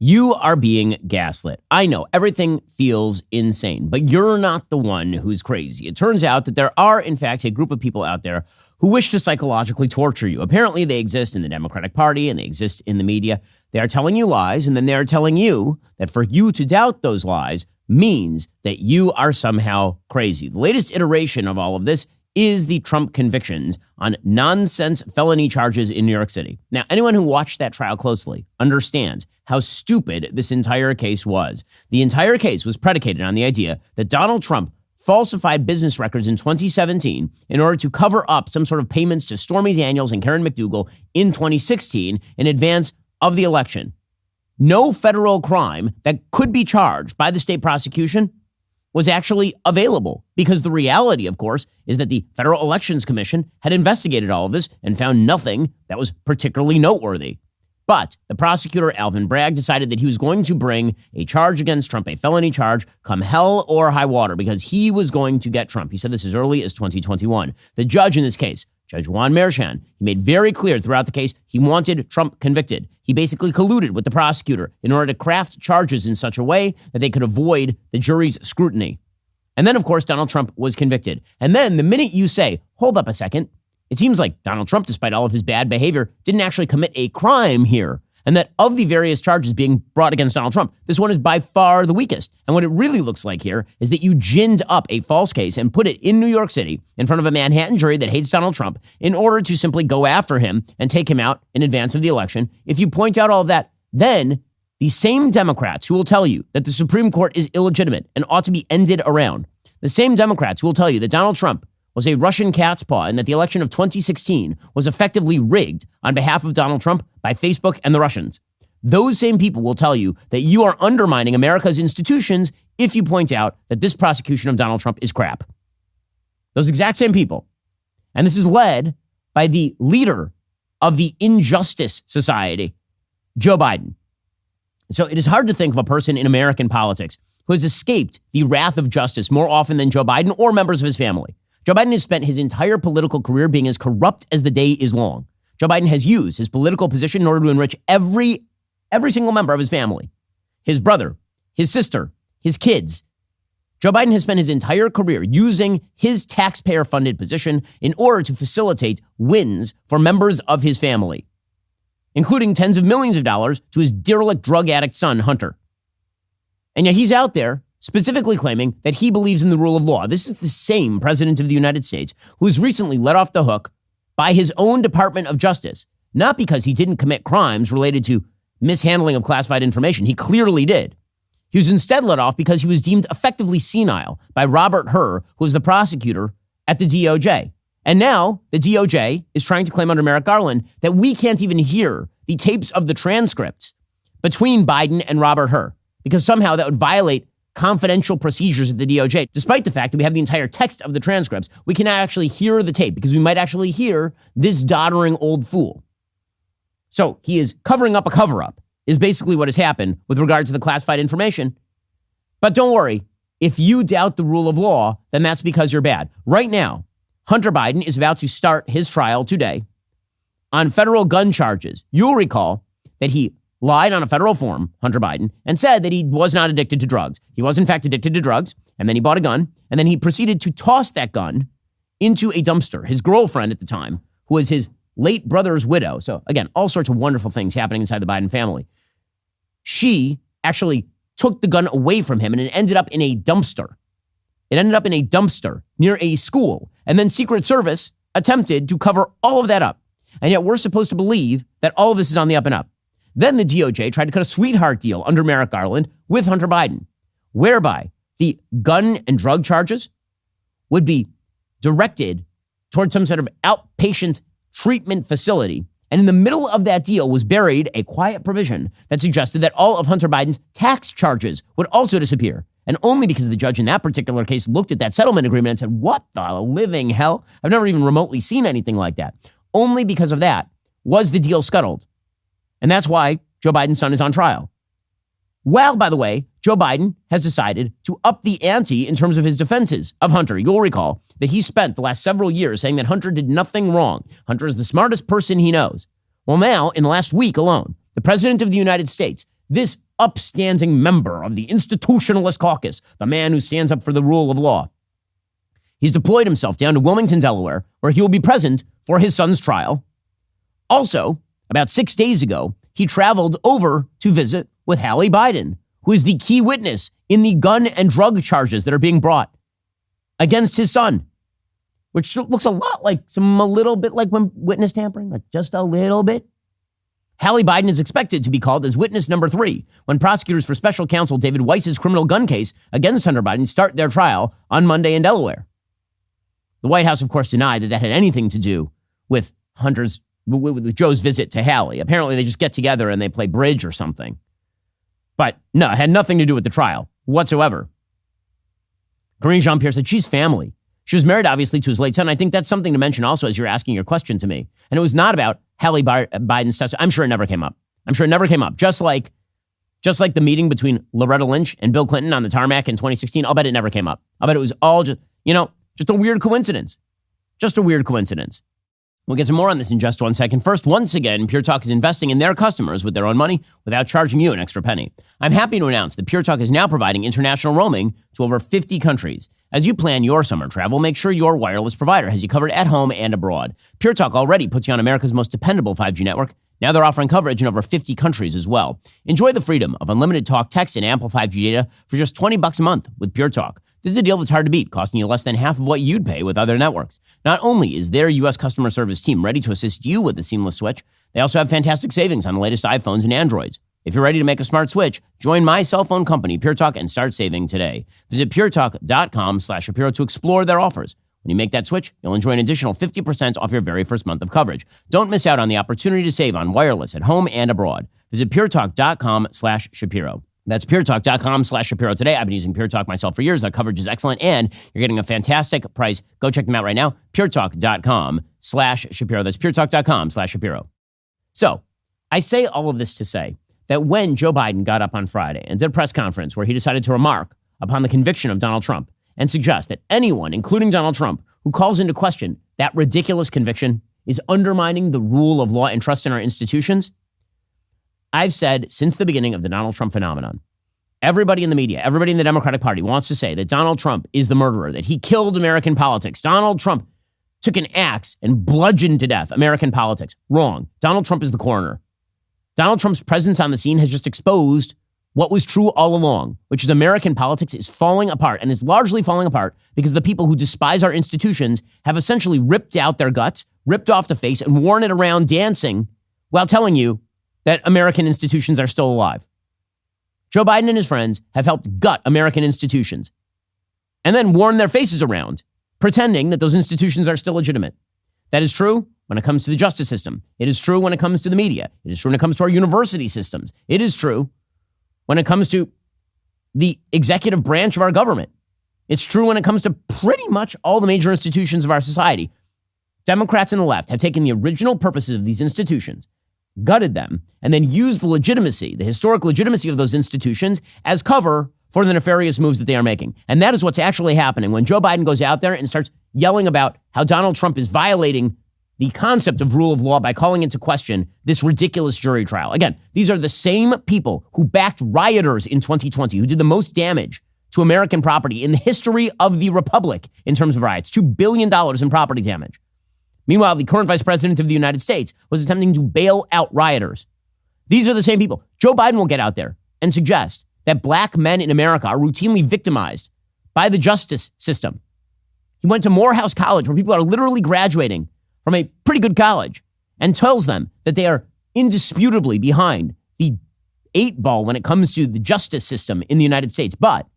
You are being gaslit. I know everything feels insane, but you're not the one who's crazy. It turns out that there are, in fact, a group of people out there who wish to psychologically torture you. Apparently, they exist in the Democratic Party and they exist in the media. They are telling you lies, and then they are telling you that for you to doubt those lies means that you are somehow crazy. The latest iteration of all of this is the Trump convictions on nonsense felony charges in New York City. Now, anyone who watched that trial closely understands how stupid this entire case was. The entire case was predicated on the idea that Donald Trump falsified business records in 2017 in order to cover up some sort of payments to Stormy Daniels and Karen McDougal in 2016 in advance of the election. No federal crime that could be charged by the state prosecution was actually available, because the reality, of course, is that the Federal Elections Commission had investigated all of this and found nothing that was particularly noteworthy. But the prosecutor, Alvin Bragg, decided that he was going to bring a charge against Trump, a felony charge, come hell or high water, because he was going to get Trump. He said this as early as 2021. The judge in this case, Judge Juan Merchan, he made very clear throughout the case he wanted Trump convicted. He basically colluded with the prosecutor in order to craft charges in such a way that they could avoid the jury's scrutiny. And then, of course, Donald Trump was convicted. And then the minute you say, hold up a second, it seems like Donald Trump, despite all of his bad behavior, didn't actually commit a crime here. And that of the various charges being brought against Donald Trump, this one is by far the weakest. And what it really looks like here is that you ginned up a false case and put it in New York City in front of a Manhattan jury that hates Donald Trump in order to simply go after him and take him out in advance of the election. If you point out all of that, then the same Democrats who will tell you that the Supreme Court is illegitimate and ought to be ended around, the same Democrats who will tell you that Donald Trump was a Russian cat's paw and that the election of 2016 was effectively rigged on behalf of Donald Trump by Facebook and the Russians. Those same people will tell you that you are undermining America's institutions if you point out that this prosecution of Donald Trump is crap. Those exact same people. And this is led by the leader of the Injustice Society, Joe Biden. So it is hard to think of a person in American politics who has escaped the wrath of justice more often than Joe Biden or members of his family. Joe Biden has spent his entire political career being as corrupt as the day is long. Joe Biden has used his political position in order to enrich every single member of his family, his brother, his sister, his kids. Joe Biden has spent his entire career using his taxpayer-funded position in order to facilitate wins for members of his family, including tens of millions of dollars to his derelict drug addict son, Hunter. And yet he's out there specifically claiming that he believes in the rule of law. This is the same president of the United States who was recently let off the hook by his own Department of Justice, not because he didn't commit crimes related to mishandling of classified information. He clearly did. He was instead let off because he was deemed effectively senile by Robert Hur, who was the prosecutor at the DOJ. And now the DOJ is trying to claim under Merrick Garland that we can't even hear the tapes of the transcripts between Biden and Robert Hur, because somehow that would violate confidential procedures at the DOJ, despite the fact that we have the entire text of the transcripts. We cannot actually hear the tape because we might actually hear this doddering old fool. So he is covering up a cover-up is basically what has happened with regard to the classified information. But don't worry, if you doubt the rule of law, then that's because you're bad. Right now, Hunter Biden is about to start his trial today on federal gun charges. You'll recall that he lied on a federal form, Hunter Biden, and said that he was not addicted to drugs. He was, in fact, addicted to drugs, and then he bought a gun, and then he proceeded to toss that gun into a dumpster. His girlfriend at the time, who was his late brother's widow, so again, all sorts of wonderful things happening inside the Biden family, she actually took the gun away from him, and it ended up in a dumpster. It ended up in a dumpster near a school, and then Secret Service attempted to cover all of that up, and yet we're supposed to believe that all of this is on the up and up. Then the DOJ tried to cut a sweetheart deal under Merrick Garland with Hunter Biden, whereby the gun and drug charges would be directed towards some sort of outpatient treatment facility. And in the middle of that deal was buried a quiet provision that suggested that all of Hunter Biden's tax charges would also disappear. And only because the judge in that particular case looked at that settlement agreement and said, what the living hell? I've never even remotely seen anything like that. Only because of that was the deal scuttled. And that's why Joe Biden's son is on trial. Well, by the way, Joe Biden has decided to up the ante in terms of his defenses of Hunter. You'll recall that he spent the last several years saying that Hunter did nothing wrong. Hunter is the smartest person he knows. Well, now, in the last week alone, the president of the United States this upstanding member of the Institutionalist Caucus, the man who stands up for the rule of law. He's deployed himself down to Wilmington, Delaware, where he will be present for his son's trial. Also, about 6 days ago, he traveled over to visit with Hallie Biden, who is the key witness in the gun and drug charges that are being brought against his son, which looks a little bit like when witness tampering, like just a little bit. Hallie Biden is expected to be called as witness number 3 when prosecutors for special counsel David Weiss's criminal gun case against Hunter Biden start their trial on Monday in Delaware. The White House, of course, denied that had anything to do with with Joe's visit to Hallie. Apparently, they just get together and they play bridge or something. But no, it had nothing to do with the trial whatsoever. Karine Jean-Pierre said she's family. She was married, obviously, to his late son. I think that's something to mention also as you're asking your question to me. And it was not about Hallie Biden's testimony. I'm sure it never came up. Just like the meeting between Loretta Lynch and Bill Clinton on the tarmac in 2016. I'll bet it never came up. I'll bet it was all just a weird coincidence. Just a weird coincidence. We'll get to more on this in just 1 second. First, once again, Pure Talk is investing in their customers with their own money without charging you an extra penny. I'm happy to announce that Pure Talk is now providing international roaming to over 50 countries. As you plan your summer travel, make sure your wireless provider has you covered at home and abroad. Pure Talk already puts you on America's most dependable 5G network. Now they're offering coverage in over 50 countries as well. Enjoy the freedom of unlimited talk, text, and ample 5G data for just $20 a month with Pure Talk. This is a deal that's hard to beat, costing you less than half of what you'd pay with other networks. Not only is their U.S. customer service team ready to assist you with the seamless switch, they also have fantastic savings on the latest iPhones and Androids. If you're ready to make a smart switch, join my cell phone company, Pure Talk, and start saving today. Visit puretalk.com/Shapiro to explore their offers. When you make that switch, you'll enjoy an additional 50% off your very first month of coverage. Don't miss out on the opportunity to save on wireless at home and abroad. Visit puretalk.com/Shapiro. That's puretalk.com/Shapiro today. I've been using Pure Talk myself for years. Their coverage is excellent, and you're getting a fantastic price. Go check them out right now. puretalk.com/Shapiro. That's puretalk.com/Shapiro. So I say all of this to say that when Joe Biden got up on Friday and did a press conference where he decided to remark upon the conviction of Donald Trump and suggest that anyone, including Donald Trump, who calls into question that ridiculous conviction is undermining the rule of law and trust in our institutions, I've said since the beginning of the Donald Trump phenomenon, everybody in the media, everybody in the Democratic Party wants to say that Donald Trump is the murderer, that he killed American politics. Donald Trump took an axe and bludgeoned to death American politics. Wrong. Donald Trump is the coroner. Donald Trump's presence on the scene has just exposed what was true all along, which is American politics is falling apart, and it's largely falling apart because the people who despise our institutions have essentially ripped out their guts, ripped off the face, and worn it around dancing while telling you that American institutions are still alive. Joe Biden and his friends have helped gut American institutions and then worn their faces around, pretending that those institutions are still legitimate. That is true when it comes to the justice system. It is true when it comes to the media. It is true when it comes to our university systems. It is true when it comes to the executive branch of our government. It's true when it comes to pretty much all the major institutions of our society. Democrats and the left have taken the original purposes of these institutions, gutted them, and then used the legitimacy, the historic legitimacy of those institutions as cover for the nefarious moves that they are making. And that is what's actually happening when Joe Biden goes out there and starts yelling about how Donald Trump is violating the concept of rule of law by calling into question this ridiculous jury trial. Again, these are the same people who backed rioters in 2020, who did the most damage to American property in the history of the republic in terms of riots, $2 billion in property damage. Meanwhile, the current vice president of the United States was attempting to bail out rioters. These are the same people. Joe Biden will get out there and suggest that black men in America are routinely victimized by the justice system. He went to Morehouse College, where people are literally graduating from a pretty good college, and tells them that they are indisputably behind the 8 ball when it comes to the justice system in the United States, but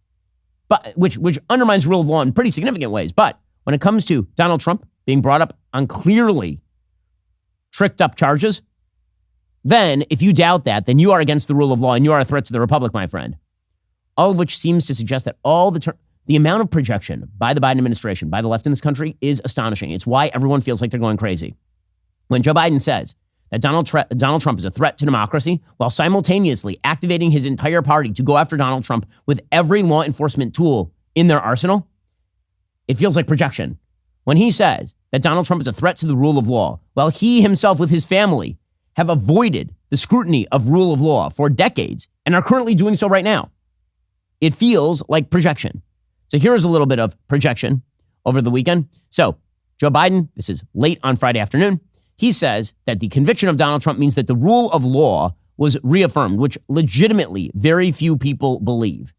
which undermines rule of law in pretty significant ways. But when it comes to Donald Trump being brought up on clearly tricked up charges, then if you doubt that, then you are against the rule of law and you are a threat to the republic, my friend. All of which seems to suggest that all the amount of projection by the Biden administration, by the left in this country, is astonishing. It's why everyone feels like they're going crazy. When Joe Biden says that Donald Trump is a threat to democracy while simultaneously activating his entire party to go after Donald Trump with every law enforcement tool in their arsenal, it feels like projection. When he says that Donald Trump is a threat to the rule of law, while he himself with his family have avoided the scrutiny of rule of law for decades and are currently doing so right now. It feels like projection. So here is a little bit of projection over the weekend. So Joe Biden, this is late on Friday afternoon, he says that the conviction of Donald Trump means that the rule of law was reaffirmed, which legitimately very few people believe.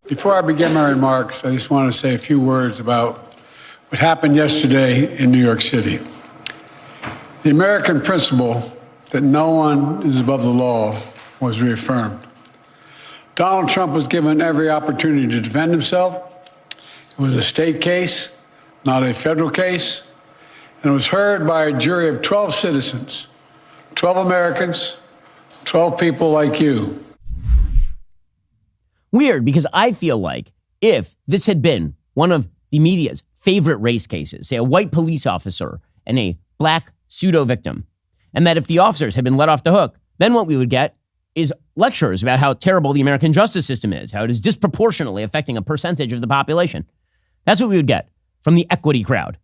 Before I begin my remarks, I just want to say a few words about what happened yesterday in New York City. The American principle that no one is above the law was reaffirmed. Donald Trump was given every opportunity to defend himself. It was a state case, not a federal case, and it was heard by a jury of 12 citizens, 12 Americans, 12 people like you. Weird, because I feel like if this had been one of the media's favorite race cases, say a white police officer and a black pseudo-victim, and that if the officers had been let off the hook, then what we would get is lectures about how terrible the American justice system is, how it is disproportionately affecting a percentage of the population. That's what we would get from the equity crowd.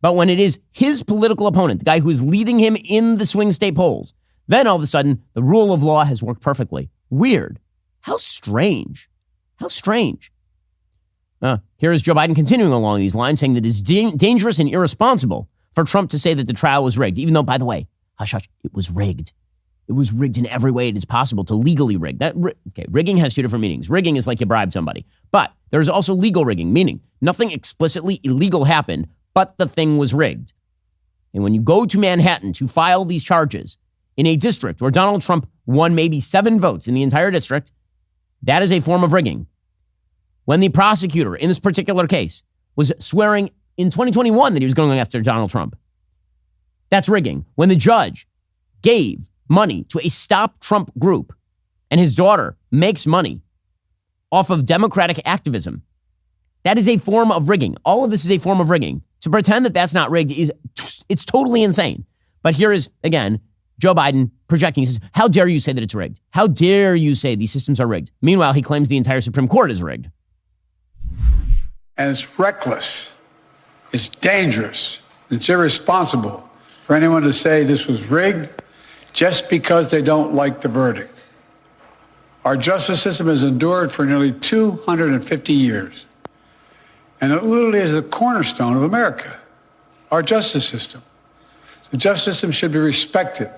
But when it is his political opponent, the guy who is leading him in the swing state polls, then all of a sudden, the rule of law has worked perfectly. Weird. How strange. How strange. Here is Joe Biden continuing along these lines, saying that it is dangerous and irresponsible for Trump to say that the trial was rigged, even though, by the way, hush, hush, it was rigged. It was rigged in every way it is possible to legally rig. Rigging has two different meanings. Rigging is like you bribed somebody. But there's also legal rigging, meaning nothing explicitly illegal happened, but the thing was rigged. And when you go to Manhattan to file these charges in a district where Donald Trump won maybe 7 votes in the entire district, that is a form of rigging. When the prosecutor in this particular case was swearing in 2021 that he was going after Donald Trump, that's rigging. When the judge gave money to a Stop Trump group and his daughter makes money off of Democratic activism, that is a form of rigging. All of this is a form of rigging. To pretend that that's not rigged it's totally insane. But here is, again, Joe Biden projecting. He says, how dare you say that it's rigged? How dare you say these systems are rigged? Meanwhile, he claims the entire Supreme Court is rigged. And it's reckless. It's dangerous. It's irresponsible for anyone to say this was rigged just because they don't like the verdict. Our justice system has endured for nearly 250 years. And it literally is the cornerstone of America, our justice system. The justice system should be respected,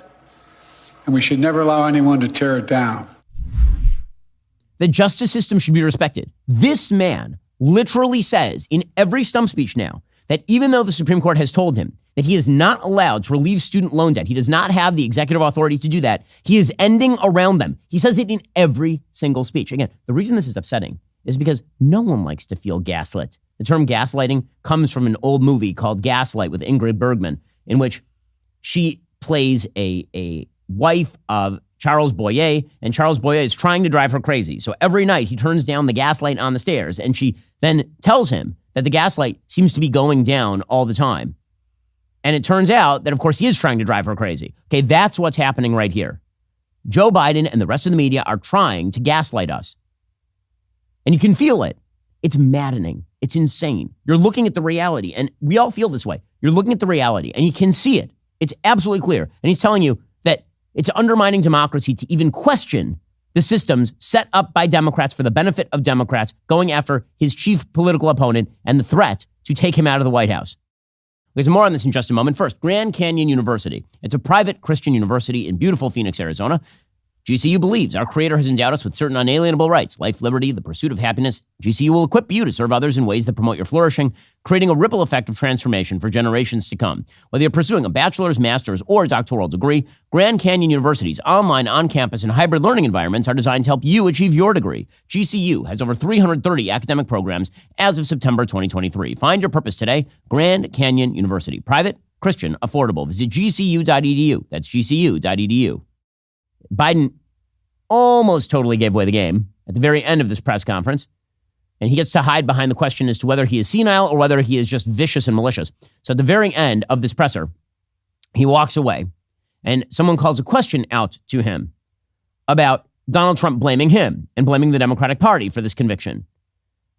and we should never allow anyone to tear it down. The justice system should be respected. This man literally says in every stump speech now that even though the Supreme Court has told him that he is not allowed to relieve student loan debt, he does not have the executive authority to do that, he is ending around them. He says it in every single speech. Again, the reason this is upsetting is because no one likes to feel gaslit. The term gaslighting comes from an old movie called Gaslight with Ingrid Bergman, in which she plays a wife of Charles Boyer, and Charles Boyer is trying to drive her crazy. So every night he turns down the gaslight on the stairs, and she then tells him that the gaslight seems to be going down all the time. And it turns out that, of course, he is trying to drive her crazy. Okay, that's what's happening right here. Joe Biden and the rest of the media are trying to gaslight us. And you can feel it. It's maddening. It's insane. You're looking at the reality, and we all feel this way. You're looking at the reality, and you can see it. It's absolutely clear. And he's telling you that it's undermining democracy to even question the systems set up by Democrats for the benefit of Democrats, going after his chief political opponent and the threat to take him out of the White House. There's more on this in just a moment. First, Grand Canyon University. It's a private Christian university in beautiful Phoenix, Arizona. GCU believes our Creator has endowed us with certain unalienable rights, life, liberty, the pursuit of happiness. GCU will equip you to serve others in ways that promote your flourishing, creating a ripple effect of transformation for generations to come. Whether you're pursuing a bachelor's, master's, or doctoral degree, Grand Canyon University's online, on-campus, and hybrid learning environments are designed to help you achieve your degree. GCU has over 330 academic programs as of September 2023. Find your purpose today. Grand Canyon University. Private, Christian, affordable. Visit gcu.edu. That's gcu.edu. Biden almost totally gave away the game at the very end of this press conference, and he gets to hide behind the question as to whether he is senile or whether he is just vicious and malicious. So at the very end of this presser, he walks away, and someone calls a question out to him about Donald Trump blaming him and blaming the Democratic Party for this conviction.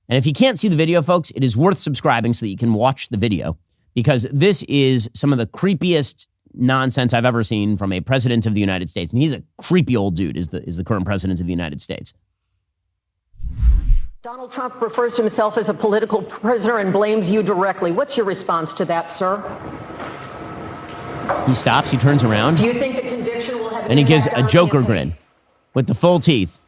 And if you can't see the video, folks, it is worth subscribing so that you can watch the video, because this is some of the creepiest, nonsense I've ever seen from a president of the United States. And he's a creepy old dude, is the current president of the United States. Donald Trump refers to himself as a political prisoner and blames you directly. What's your response to that, sir? He stops, he turns around. Do you think the conviction will have and he gives impact a on Joker campaign? grin with the full teeth.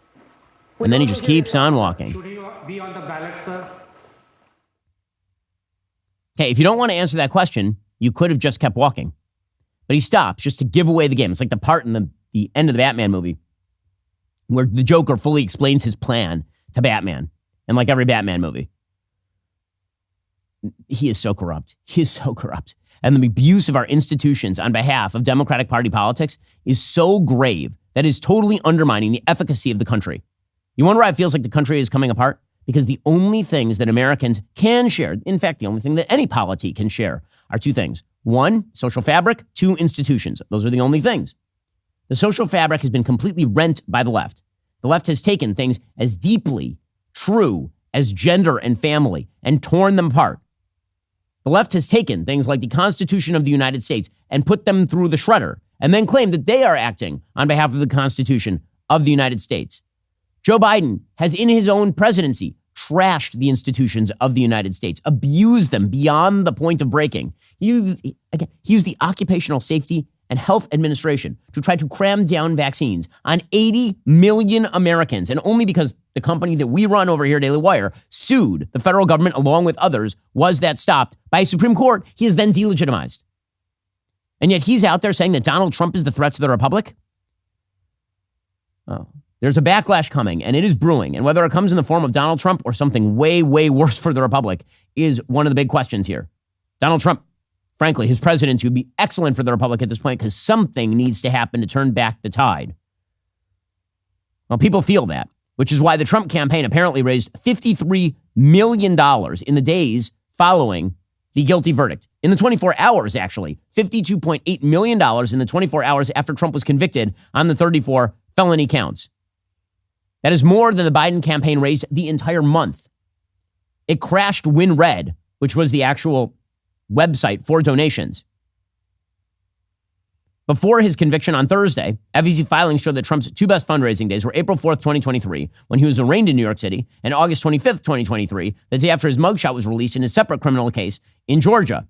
And then he just keeps on walking. Should he be on the ballot, sir? Okay, if you don't want to answer that question, you could have just kept walking. But he stops just to give away the game. It's like the part in the end of the Batman movie where the Joker fully explains his plan to Batman. And like every Batman movie. He is so corrupt. He is so corrupt. And the abuse of our institutions on behalf of Democratic Party politics is so grave that is totally undermining the efficacy of the country. You wonder why it feels like the country is coming apart? Because the only things that Americans can share, in fact, the only thing that any polity can share, are two things. One, social fabric. Two, institutions. Those are the only things. The social fabric has been completely rent by the left. The left has taken things as deeply true as gender and family and torn them apart. The left has taken things like the Constitution of the United States and put them through the shredder and then claimed that they are acting on behalf of the Constitution of the United States. Joe Biden has, in his own presidency, trashed the institutions of the United States, abused them beyond the point of breaking. He used the Occupational Safety and Health Administration to try to cram down vaccines on 80 million Americans. And only because the company that we run over here, Daily Wire, sued the federal government along with others was that stopped by a Supreme Court. He is then delegitimized. And yet he's out there saying that Donald Trump is the threat to the Republic. Oh, there's a backlash coming, and it is brewing. And whether it comes in the form of Donald Trump or something way, way worse for the Republic is one of the big questions here. Donald Trump, frankly, his presidency would be excellent for the Republic at this point because something needs to happen to turn back the tide. Well, people feel that, which is why the Trump campaign apparently raised $53 million in the days following the guilty verdict. In the 24 hours, actually, $52.8 million in the 24 hours after Trump was convicted on the 34 felony counts. That is more than the Biden campaign raised the entire month. It crashed WinRed, which was the actual website for donations. Before his conviction on Thursday, FEC filings showed that Trump's two best fundraising days were April 4th, 2023, when he was arraigned in New York City, and August 25th, 2023, the day after his mugshot was released in his separate criminal case in Georgia.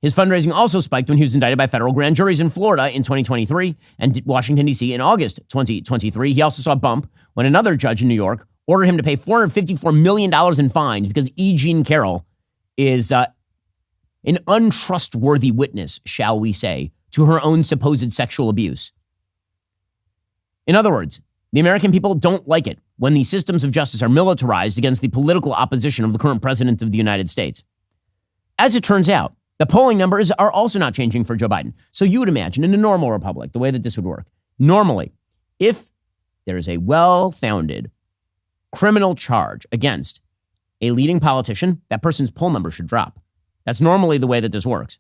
His fundraising also spiked when he was indicted by federal grand juries in Florida in 2023 and Washington, D.C. in August 2023. He also saw a bump when another judge in New York ordered him to pay $454 million in fines because E. Jean Carroll is an untrustworthy witness, shall we say, to her own supposed sexual abuse. In other words, the American people don't like it when the systems of justice are militarized against the political opposition of the current president of the United States. As it turns out, the polling numbers are also not changing for Joe Biden. So you would imagine in a normal republic, the way that this would work. Normally, if there is a well-founded criminal charge against a leading politician, that person's poll number should drop. That's normally the way that this works.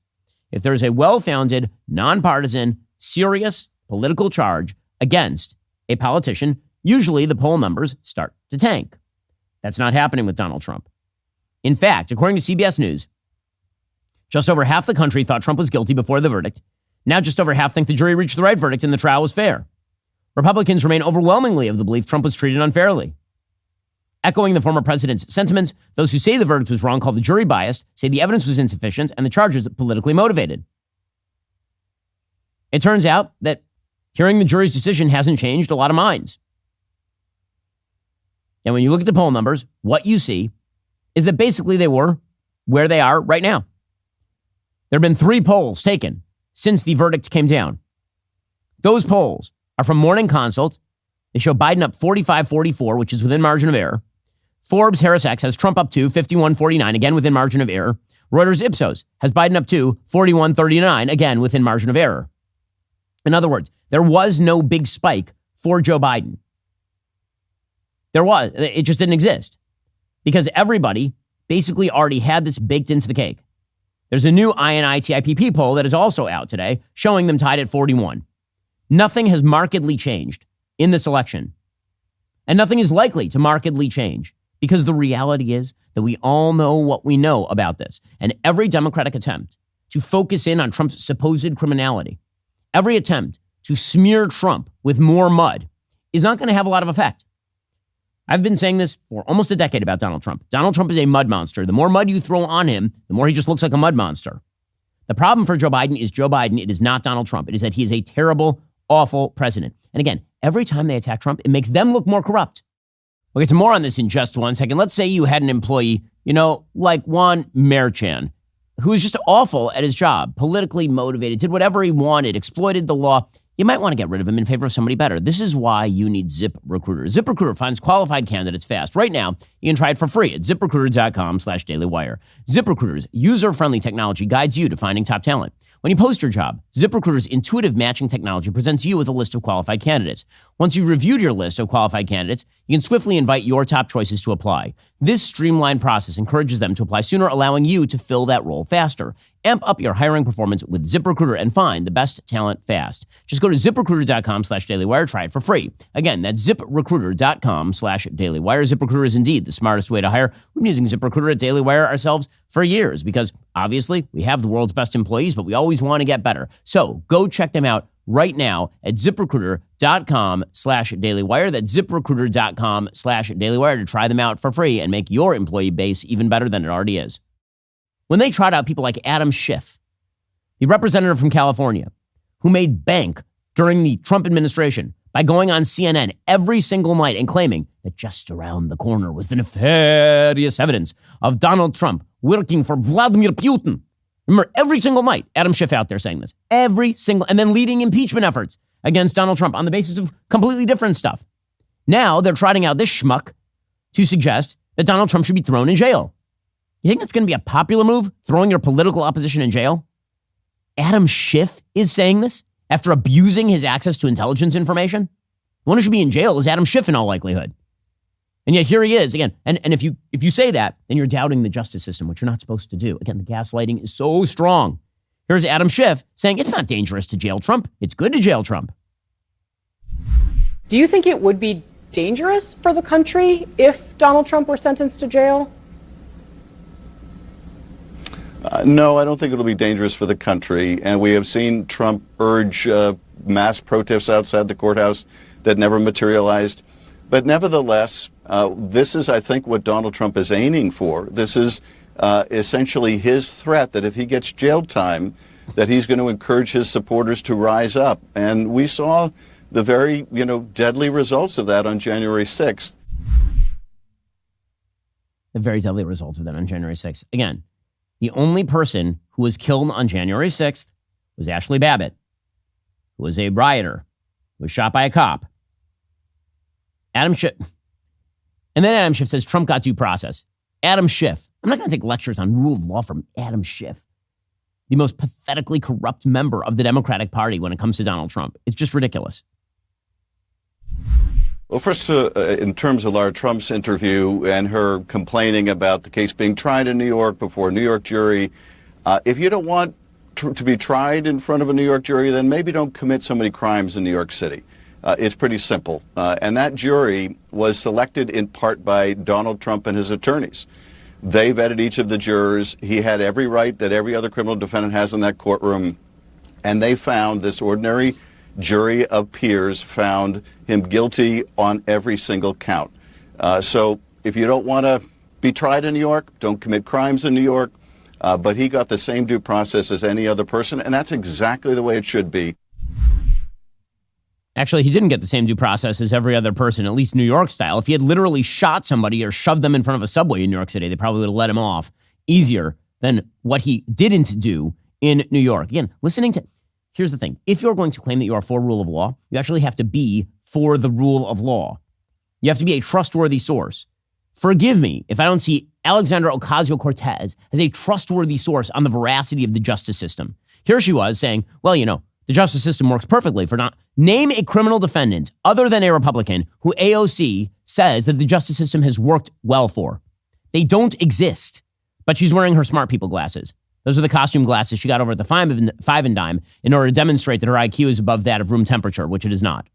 If there is a well-founded, nonpartisan, serious political charge against a politician, usually the poll numbers start to tank. That's not happening with Donald Trump. In fact, according to CBS News, just over half the country thought Trump was guilty before the verdict. Now just over half think the jury reached the right verdict and the trial was fair. Republicans remain overwhelmingly of the belief Trump was treated unfairly. Echoing the former president's sentiments, those who say the verdict was wrong call the jury biased, say the evidence was insufficient, and the charges politically motivated. It turns out that hearing the jury's decision hasn't changed a lot of minds. And when you look at the poll numbers, what you see is that basically they were where they are right now. There have been 3 polls taken since the verdict came down. Those polls are from Morning Consult. They show Biden up 45-44, which is within margin of error. Forbes Harris X has Trump up to 51-49, again within margin of error. Reuters Ipsos has Biden up to 41-39, again within margin of error. In other words, there was no big spike for Joe Biden. It just didn't exist because everybody basically already had this baked into the cake. There's a new INI TIPP poll that is also out today showing them tied at 41. Nothing has markedly changed in this election. And nothing is likely to markedly change because the reality is that we all know what we know about this. And every Democratic attempt to focus in on Trump's supposed criminality, every attempt to smear Trump with more mud is not going to have a lot of effect. I've been saying this for almost a decade about Donald Trump. Donald Trump is a mud monster. The more mud you throw on him, the more he just looks like a mud monster. The problem for Joe Biden is Joe Biden. It is not Donald Trump. It is that he is a terrible, awful president. And again, every time they attack Trump, it makes them look more corrupt. We'll get to more on this in just 1 second. Let's say you had an employee, like Juan Merchan, who was just awful at his job, politically motivated, did whatever he wanted, exploited the law. You might want to get rid of him in favor of somebody better. This is why you need ZipRecruiter. ZipRecruiter finds qualified candidates fast. Right now, you can try it for free at ZipRecruiter.com/dailywire. ZipRecruiter's user-friendly technology guides you to finding top talent. When you post your job, ZipRecruiter's intuitive matching technology presents you with a list of qualified candidates. Once you've reviewed your list of qualified candidates, you can swiftly invite your top choices to apply. This streamlined process encourages them to apply sooner, allowing you to fill that role faster. Amp up your hiring performance with ZipRecruiter and find the best talent fast. Just go to ZipRecruiter.com/dailywire. Try it for free. Again, that's ZipRecruiter.com/dailywire. ZipRecruiter is indeed the smartest way to hire. We've been using ZipRecruiter at Daily Wire ourselves for years because obviously we have the world's best employees, but we always want to get better. So go check them out right now at ZipRecruiter.com/dailywire. That's ZipRecruiter.com/dailywire to try them out for free and make your employee base even better than it already is. When they trot out people like Adam Schiff, the representative from California, who made bank during the Trump administration by going on CNN every single night and claiming that just around the corner was the nefarious evidence of Donald Trump working for Vladimir Putin. Remember, every single night, Adam Schiff out there saying this. And then leading impeachment efforts against Donald Trump on the basis of completely different stuff. Now they're trotting out this schmuck to suggest that Donald Trump should be thrown in jail. You think that's going to be a popular move, throwing your political opposition in jail? Adam Schiff is saying this after abusing his access to intelligence information? The one who should be in jail is Adam Schiff in all likelihood. And yet here he is again. And if you say that, then you're doubting the justice system, which you're not supposed to do. Again, the gaslighting is so strong. Here's Adam Schiff saying it's not dangerous to jail Trump. It's good to jail Trump. Do you think it would be dangerous for the country if Donald Trump were sentenced to jail? No, I don't think it'll be dangerous for the country. And we have seen Trump urge mass protests outside the courthouse that never materialized. But nevertheless, this is, I think, what Donald Trump is aiming for. This is essentially his threat that if he gets jail time, that he's going to encourage his supporters to rise up. And we saw the very, deadly results of that on January 6th. The very deadly results of that on January 6th. Again, the only person who was killed on January 6th was Ashley Babbitt, who was a rioter, who was shot by a cop. Adam Schiff. And then Adam Schiff says Trump got due process. Adam Schiff. I'm not going to take lectures on rule of law from Adam Schiff, the most pathetically corrupt member of the Democratic Party when it comes to Donald Trump. It's just ridiculous. Well, first, in terms of Lara Trump's interview and her complaining about the case being tried in New York before a New York jury, if you don't want to be tried in front of a New York jury, then maybe don't commit so many crimes in New York City. It's pretty simple. And that jury was selected in part by Donald Trump and his attorneys. They vetted each of the jurors. He had every right that every other criminal defendant has in that courtroom. And they found, this ordinary jury of peers found him guilty on every single count. So if you don't want to be tried in New York, don't commit crimes in New York. But he got the same due process as any other person. And that's exactly the way it should be. Actually, he didn't get the same due process as every other person, at least New York style. If he had literally shot somebody or shoved them in front of a subway in New York City, they probably would have let him off easier than what he didn't do in New York. Again, here's the thing. If you're going to claim that you are for rule of law, you actually have to be for the rule of law. You have to be a trustworthy source. Forgive me if I don't see Alexandra Ocasio-Cortez as a trustworthy source on the veracity of the justice system. Here she was saying, well, the justice system works perfectly for not. Name a criminal defendant other than a Republican who AOC says that the justice system has worked well for. They don't exist. But she's wearing her smart people glasses. Those are the costume glasses she got over at the Five and Dime in order to demonstrate that her IQ is above that of room temperature, which it is not.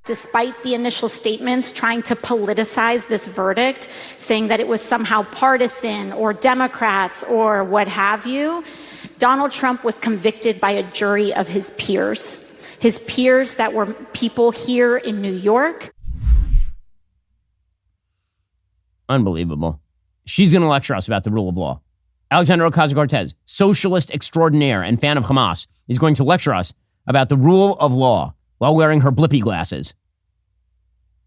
Despite the initial statements trying to politicize this verdict, saying that it was somehow partisan or Democrats or what have you, Donald Trump was convicted by a jury of his peers that were people here in New York. Unbelievable. She's going to lecture us about the rule of law. Alexandra Ocasio-Cortez, socialist extraordinaire and fan of Hamas, is going to lecture us about the rule of law while wearing her blippy glasses.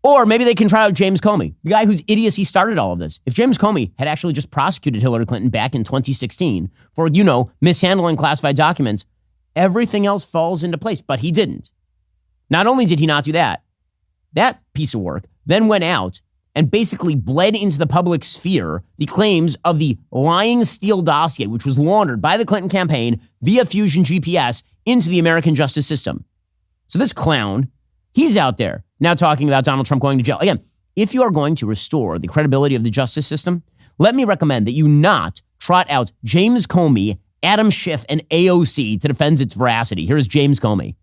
Or maybe they can try out James Comey, the guy whose idiocy started all of this. If James Comey had actually just prosecuted Hillary Clinton back in 2016 for, mishandling classified documents, everything else falls into place. But he didn't. Not only did he not do that, that piece of work then went out and basically bled into the public sphere the claims of the lying Steele dossier, which was laundered by the Clinton campaign via Fusion GPS into the American justice system. So this clown, he's out there now talking about Donald Trump going to jail. Again, if you are going to restore the credibility of the justice system, let me recommend that you not trot out James Comey, Adam Schiff, and AOC to defend its veracity. Here's James Comey.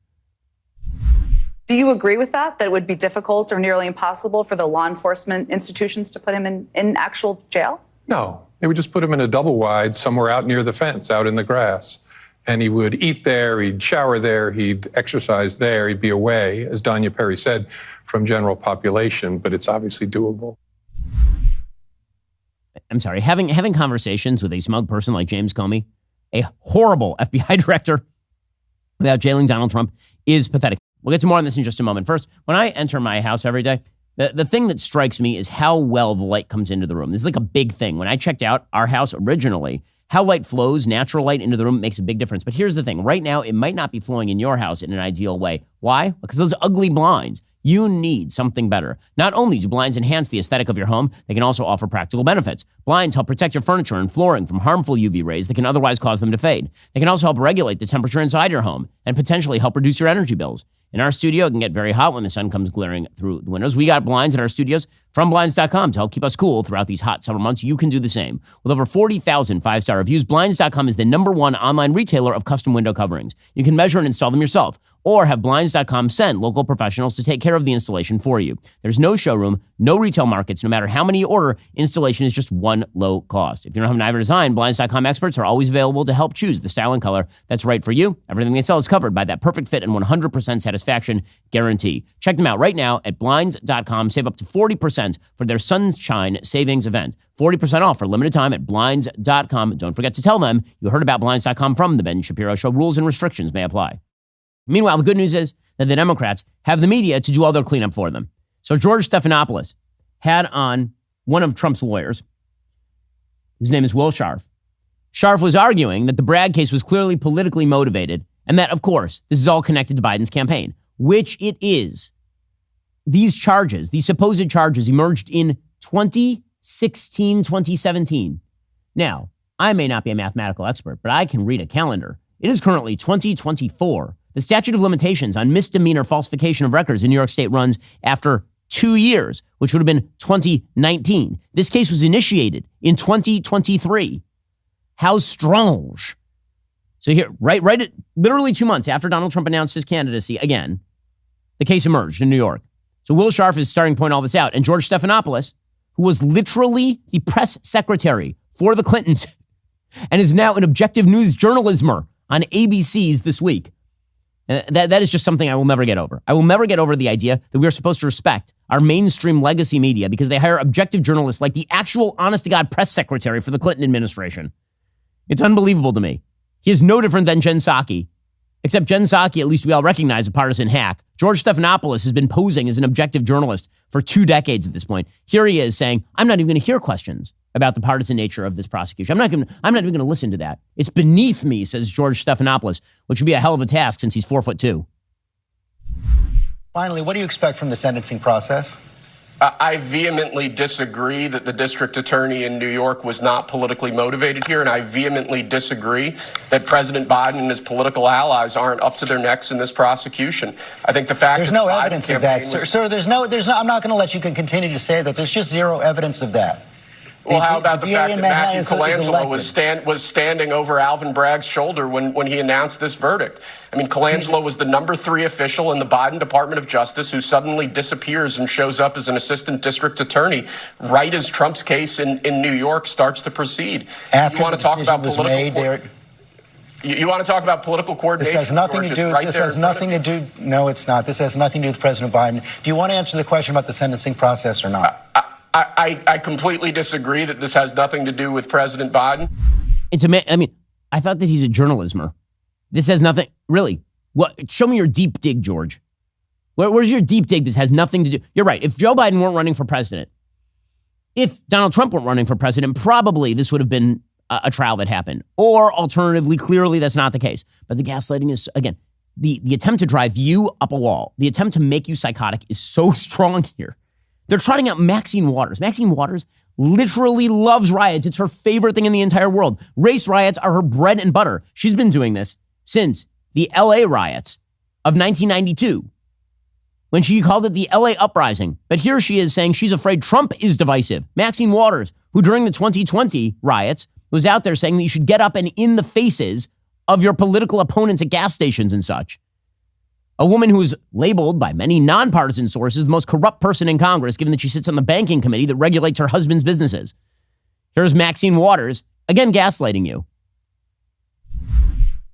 Do you agree with that it would be difficult or nearly impossible for the law enforcement institutions to put him in actual jail? No, they would just put him in a double wide somewhere out near the fence, out in the grass. And he would eat there, he'd shower there, he'd exercise there, he'd be away, as Danya Perry said, from general population, but it's obviously doable. I'm sorry, having conversations with a smug person like James Comey, a horrible FBI director, without jailing Donald Trump is pathetic. We'll get to more on this in just a moment. First, when I enter my house every day, the thing that strikes me is how well the light comes into the room. This is like a big thing. When I checked out our house originally, how light flows, natural light into the room makes a big difference. But here's the thing. Right now, it might not be flowing in your house in an ideal way. Why? Because those ugly blinds. You need something better. Not only do blinds enhance the aesthetic of your home, they can also offer practical benefits. Blinds help protect your furniture and flooring from harmful UV rays that can otherwise cause them to fade. They can also help regulate the temperature inside your home and potentially help reduce your energy bills. In our studio, it can get very hot when the sun comes glaring through the windows. We got blinds in our studios from Blinds.com to help keep us cool throughout these hot summer months. You can do the same. With over 40,000 five-star reviews, Blinds.com is the #1 online retailer of custom window coverings. You can measure and install them yourself, or have Blinds.com send local professionals to take care of the installation for you. There's no showroom, no retail markets. No matter how many you order, installation is just one low cost. If you don't have an either design, Blinds.com experts are always available to help choose the style and color that's right for you. Everything they sell is covered by that perfect fit and 100% satisfaction guarantee. Check them out right now at Blinds.com. Save up to 40% for their Sunshine Savings event. 40% off for limited time at Blinds.com. Don't forget to tell them you heard about Blinds.com from The Ben Shapiro Show. Rules and restrictions may apply. Meanwhile, the good news is that the Democrats have the media to do all their cleanup for them. So George Stephanopoulos had on one of Trump's lawyers. His name is Will Scharf. Scharf was arguing that the Bragg case was clearly politically motivated and that, of course, this is all connected to Biden's campaign, which it is. These charges, these supposed charges, emerged in 2016, 2017. Now, I may not be a mathematical expert, but I can read a calendar. It is currently 2024. The statute of limitations on misdemeanor falsification of records in New York State runs after 2 years, which would have been 2019. This case was initiated in 2023. How strange. So here, right at literally 2 months after Donald Trump announced his candidacy again, the case emerged in New York. So Will Scharf is starting to point all this out. And George Stephanopoulos, who was literally the press secretary for the Clintons and is now an objective news journalismer on ABC's This Week. That is just something I will never get over. I will never get over the idea that we are supposed to respect our mainstream legacy media because they hire objective journalists like the actual honest-to-God press secretary for the Clinton administration. It's unbelievable to me. He is no different than Jen Psaki, except Jen Psaki, at least we all recognize a partisan hack. George Stephanopoulos has been posing as an objective journalist for 2 decades at this point. Here he is saying, I'm not even going to hear questions about the partisan nature of this prosecution. I'm not even going to listen to that. It's beneath me, says George Stephanopoulos, which would be a hell of a task since he's 4'2". Finally, what do you expect from the sentencing process? I vehemently disagree that the district attorney in New York was not politically motivated here, and I vehemently disagree that President Biden and his political allies aren't up to their necks in this prosecution. I think the fact there's no evidence of that, sir. There's no. I'm not going to let you continue to say that. There's just zero evidence of that. Well, how about the fact that Matthew Colangelo was standing over Alvin Bragg's shoulder when he announced this verdict? I mean, Colangelo was the number 3 official in the Biden Department of Justice who suddenly disappears and shows up as an assistant district attorney right as Trump's case in New York starts to proceed. After you want to talk about political you want to talk about political coordination? This has nothing to do. This has nothing to do. No, it's not. This has nothing to do with President Biden. Do you want to answer the question about the sentencing process or not? I completely disagree that this has nothing to do with President Biden. I mean, I thought that he's a journalismer. This has nothing, really. What? Show me your deep dig, George. Where's your deep dig? This has nothing to do. You're right. If Joe Biden weren't running for president, if Donald Trump weren't running for president, probably this would have been a trial that happened. Or alternatively, clearly that's not the case. But the gaslighting is, again, the attempt to drive you up a wall, the attempt to make you psychotic is so strong here. They're trotting out Maxine Waters. Maxine Waters literally loves riots. It's her favorite thing in the entire world. Race riots are her bread and butter. She's been doing this since the LA riots of 1992, when she called it the LA uprising. But here she is saying she's afraid Trump is divisive. Maxine Waters, who during the 2020 riots was out there saying that you should get up and in the faces of your political opponents at gas stations and such. A woman who is labeled by many nonpartisan sources the most corrupt person in Congress, given that she sits on the banking committee that regulates her husband's businesses. Here's Maxine Waters, again gaslighting you.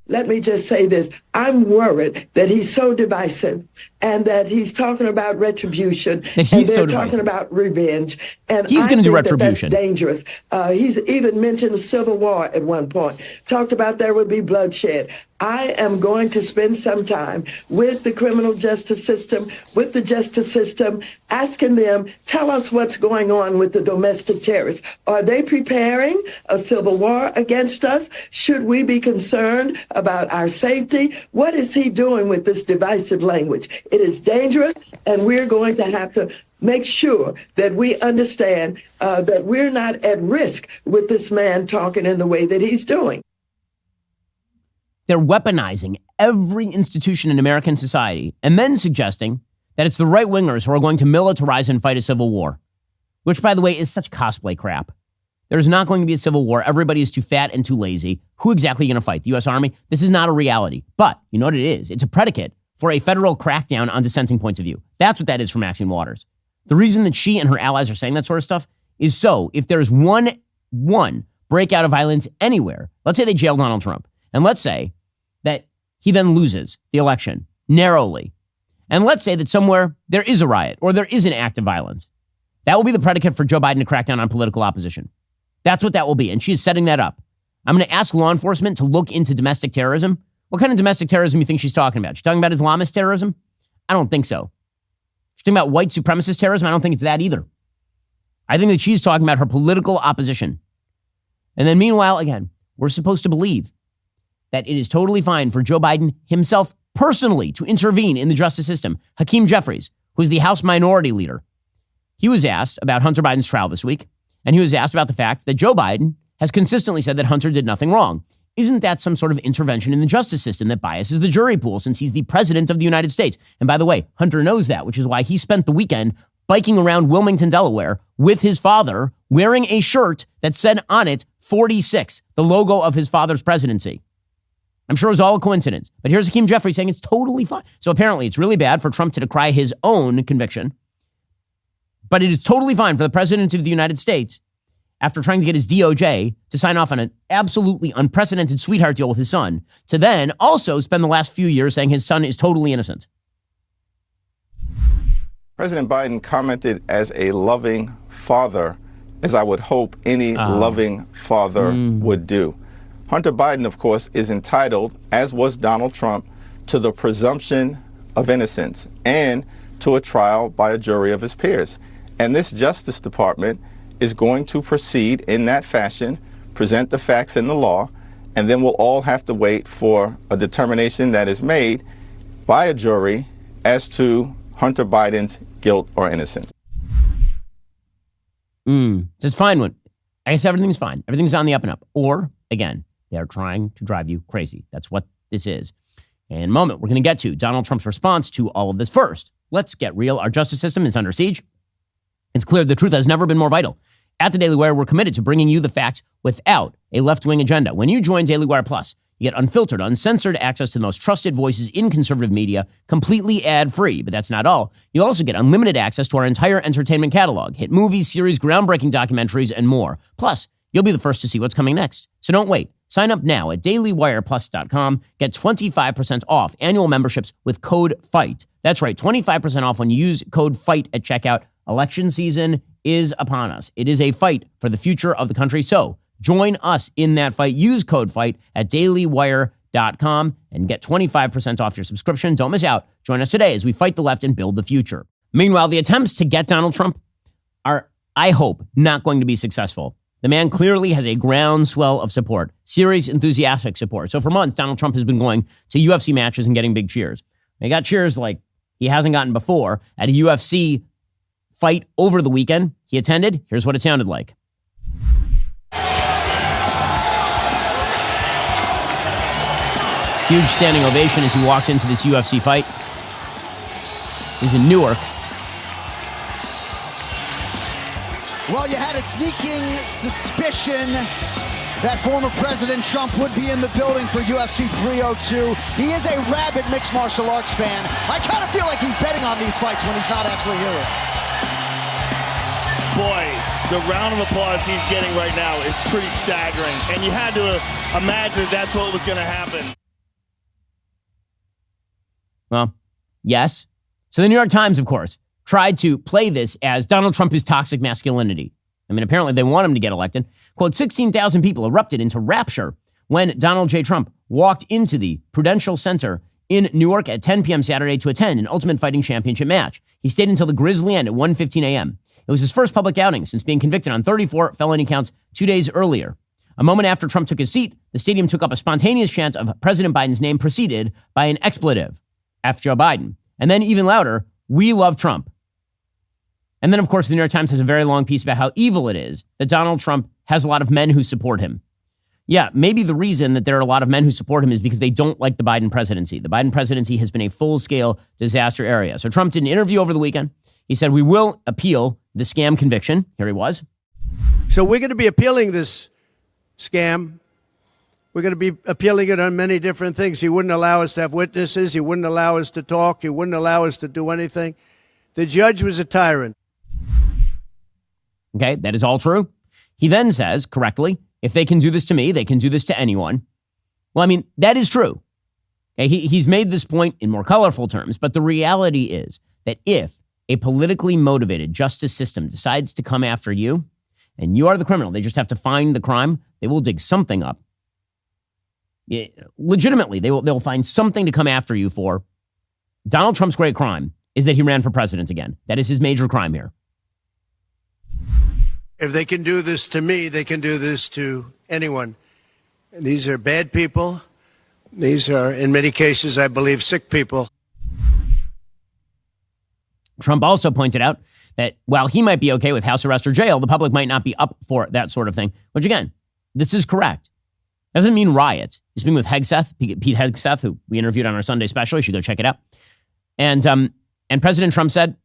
Let me just say this. I'm worried that he's so divisive and that he's talking about retribution and they're talking about revenge. And he's going to do retribution. That's dangerous. He's even mentioned civil war at one point, talked about there would be bloodshed. I am going to spend some time with the criminal justice system, with the justice system, asking them, tell us what's going on with the domestic terrorists. Are they preparing a civil war against us? Should we be concerned about our safety? What is he doing with this divisive language? It is dangerous, and we're going to have to make sure that we understand that we're not at risk with this man talking in the way that he's doing. They're weaponizing every institution in American society and then suggesting that it's the right-wingers who are going to militarize and fight a civil war, which, by the way, is such cosplay crap. There's not going to be a civil war. Everybody is too fat and too lazy. Who exactly are you going to fight? The U.S. Army? This is not a reality. But you know what it is? It's a predicate for a federal crackdown on dissenting points of view. That's what that is for Maxine Waters. The reason that she and her allies are saying that sort of stuff is so if there's one breakout of violence anywhere, let's say they jail Donald Trump, and let's say that he then loses the election narrowly, and let's say that somewhere there is a riot or there is an act of violence, that will be the predicate for Joe Biden to crack down on political opposition. That's what that will be, and she is setting that up. I'm going to ask law enforcement to look into domestic terrorism. What kind of domestic terrorism do you think she's talking about? She's talking about Islamist terrorism? I don't think so. She's talking about white supremacist terrorism? I don't think it's that either. I think that she's talking about her political opposition. And then meanwhile, again, we're supposed to believe that it is totally fine for Joe Biden himself personally to intervene in the justice system. Hakeem Jeffries, who's the House Minority Leader, he was asked about Hunter Biden's trial this week, and he was asked about the fact that Joe Biden has consistently said that Hunter did nothing wrong. Isn't that some sort of intervention in the justice system that biases the jury pool since he's the president of the United States? And by the way, Hunter knows that, which is why he spent the weekend biking around Wilmington, Delaware with his father wearing a shirt that said on it 46, the logo of his father's presidency. I'm sure it was all a coincidence. But here's Hakeem Jeffries saying it's totally fine. So apparently it's really bad for Trump to decry his own conviction. But it is totally fine for the president of the United States, after trying to get his DOJ to sign off on an absolutely unprecedented sweetheart deal with his son, to then also spend the last few years saying his son is totally innocent. President Biden commented as a loving father, as I would hope any loving father would do. Hunter Biden, of course, is entitled, as was Donald Trump, to the presumption of innocence and to a trial by a jury of his peers. And this Justice Department is going to proceed in that fashion, present the facts and the law, and then we'll all have to wait for a determination that is made by a jury as to Hunter Biden's guilt or innocence. So it's fine when, I guess everything's fine. Everything's on the up and up. Or, again, they're trying to drive you crazy. That's what this is. In a moment, we're going to get to Donald Trump's response to all of this. First, let's get real. Our justice system is under siege. It's clear the truth has never been more vital. At the Daily Wire, we're committed to bringing you the facts without a left-wing agenda. When you join Daily Wire Plus, you get unfiltered, uncensored access to the most trusted voices in conservative media, completely ad-free. But that's not all. You'll also get unlimited access to our entire entertainment catalog, hit movies, series, groundbreaking documentaries, and more. Plus, you'll be the first to see what's coming next. So don't wait. Sign up now at dailywireplus.com. Get 25% off annual memberships with code FIGHT. That's right, 25% off when you use code FIGHT at checkout. Election season is upon us. It is a fight for the future of the country. So join us in that fight. Use code FIGHT at dailywire.com and get 25% off your subscription. Don't miss out. Join us today as we fight the left and build the future. Meanwhile, the attempts to get Donald Trump are, I hope, not going to be successful. The man clearly has a groundswell of support, serious, enthusiastic support. So for months, Donald Trump has been going to UFC matches and getting big cheers. He got cheers like he hasn't gotten before at a UFC fight over the weekend he attended. Here's what it sounded like. Huge standing ovation as he walks into this UFC fight. He's in Newark. Well, you had a sneaking suspicion that former President Trump would be in the building for UFC 302. He is a rabid mixed martial arts fan. I kind of feel like he's betting on these fights when he's not actually here. Boy, the round of applause he's getting right now is pretty staggering. And you had to imagine that's what was going to happen. Well, yes. So the New York Times, of course, tried to play this as Donald Trump is toxic masculinity. I mean, apparently they want him to get elected. Quote, 16,000 people erupted into rapture when Donald J. Trump walked into the Prudential Center in Newark at 10 p.m. Saturday to attend an Ultimate Fighting Championship match. He stayed until the grisly end at 1:15 a.m. It was his first public outing since being convicted on 34 felony counts 2 days earlier. A moment after Trump took his seat, the stadium took up a spontaneous chant of President Biden's name preceded by an expletive, F. Joe Biden. And then even louder, we love Trump. And then, of course, the New York Times has a very long piece about how evil it is that Donald Trump has a lot of men who support him. Yeah, maybe the reason that there are a lot of men who support him is because they don't like the Biden presidency. The Biden presidency has been a full-scale disaster area. So Trump did an interview over the weekend. He said, we will appeal the scam conviction. Here he was. So we're going to be appealing this scam. We're going to be appealing it on many different things. He wouldn't allow us to have witnesses. He wouldn't allow us to talk. He wouldn't allow us to do anything. The judge was a tyrant. Okay, that is all true. He then says, correctly, if they can do this to me, they can do this to anyone. Well, I mean, that is true. Okay, he's made this point in more colorful terms, but the reality is that if a politically motivated justice system decides to come after you, and you are the criminal, they just have to find the crime, they will dig something up. Yeah, legitimately, they'll find something to come after you for. Donald Trump's great crime is that he ran for president again. That is his major crime here. If they can do this to me, they can do this to anyone. These are bad people. These are, in many cases, I believe, sick people. Trump also pointed out that while he might be okay with house arrest or jail, the public might not be up for that sort of thing, which, again, this is correct. Doesn't mean riots. He's speaking with Hegseth, Pete Hegseth, who we interviewed on our Sunday special. You should go check it out. And President Trump said,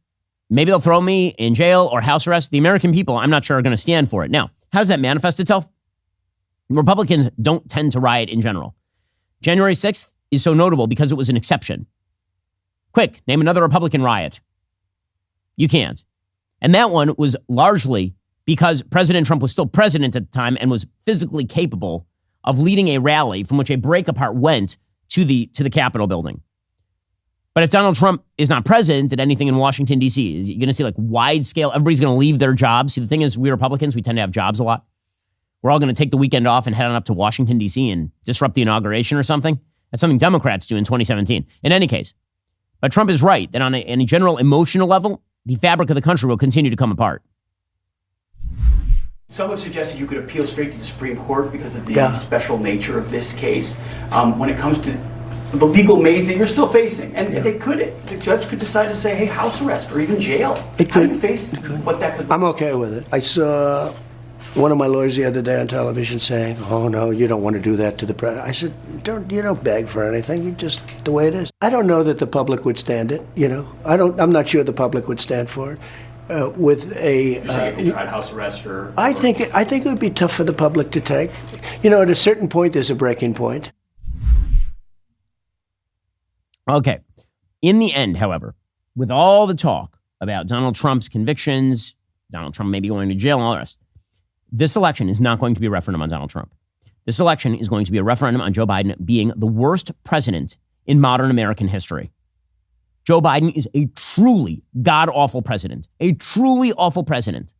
maybe they'll throw me in jail or house arrest. The American people, I'm not sure, are going to stand for it. Now, how does that manifest itself? Republicans don't tend to riot in general. January 6th is so notable because it was an exception. Quick, name another Republican riot. You can't. And that one was largely because President Trump was still president at the time and was physically capable of leading a rally from which a break apart went to the Capitol building. But if Donald Trump is not president at anything in Washington, D.C., you're going to see like wide scale, everybody's going to leave their jobs. See, the thing is, we Republicans, we tend to have jobs a lot. We're all going to take the weekend off and head on up to Washington, D.C. and disrupt the inauguration or something. That's something Democrats do in 2017. In any case, but Trump is right that on a general emotional level, the fabric of the country will continue to come apart. Some have suggested you could appeal straight to the Supreme Court because of the special nature of this case. When it comes to the legal maze that you're still facing, and the judge could decide to say, hey, house arrest or even jail. How do you face what that could look I'm okay with it. I saw one of my lawyers the other day on television saying, oh, no, you don't want to do that to the president. I said, you don't beg for anything. You just, the way it is. I don't know that the public would stand it, I'm not sure the public would stand for it. with a. You're saying if they tried house arrest or? I think it would be tough for the public to take. You know, at a certain point, there's a breaking point. Okay. In the end, however, with all the talk about Donald Trump's convictions, Donald Trump may be going to jail and all the rest, this election is not going to be a referendum on Donald Trump. This election is going to be a referendum on Joe Biden being the worst president in modern American history. Joe Biden is a truly god-awful president, a truly awful president.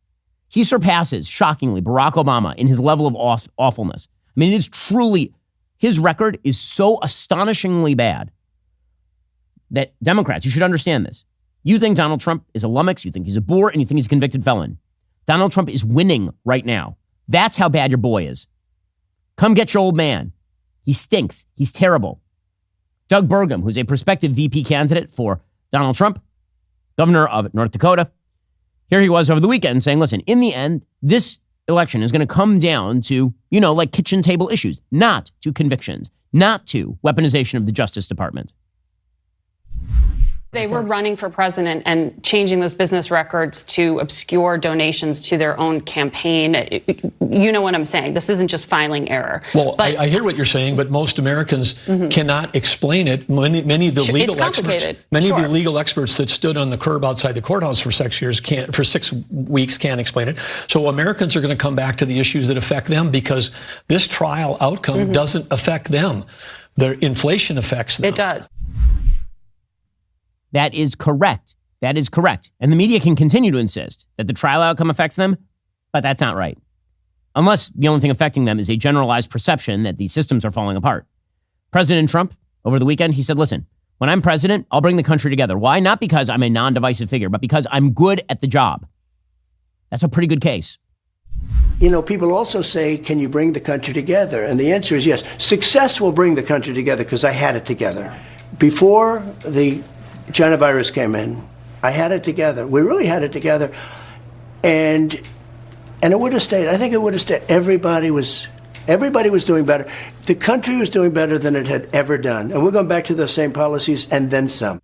He surpasses, shockingly, Barack Obama in his level of awfulness. I mean, it is truly, his record is so astonishingly bad that Democrats, you should understand this. You think Donald Trump is a lummox, you think he's a bore, and you think he's a convicted felon. Donald Trump is winning right now. That's how bad your boy is. Come get your old man. He stinks. He's terrible. Doug Burgum, who's a prospective VP candidate for Donald Trump, governor of North Dakota, here he was over the weekend saying, listen, in the end, this election is going to come down to, like kitchen table issues, not to convictions, not to weaponization of the Justice Department. They were running for president and changing those business records to obscure donations to their own campaign. You know what I'm saying. This isn't just filing error. Well, I hear what you're saying, but most Americans cannot explain it. Many of the legal experts that stood on the curb outside the courthouse for 6 weeks can't explain it. So Americans are going to come back to the issues that affect them because this trial outcome doesn't affect them. The inflation affects them. It does. That is correct. That is correct. And the media can continue to insist that the trial outcome affects them, but that's not right. Unless the only thing affecting them is a generalized perception that the systems are falling apart. President Trump, over the weekend, he said, listen, when I'm president, I'll bring the country together. Why? Not because I'm a non-divisive figure, but because I'm good at the job. That's a pretty good case. People also say, can you bring the country together? And the answer is yes. Success will bring the country together because I had it together. Before the China virus came in, I had it together. We really had it together. And it would have stayed. I think it would have stayed. Everybody was doing better. The country was doing better than it had ever done. And we're going back to those same policies and then some.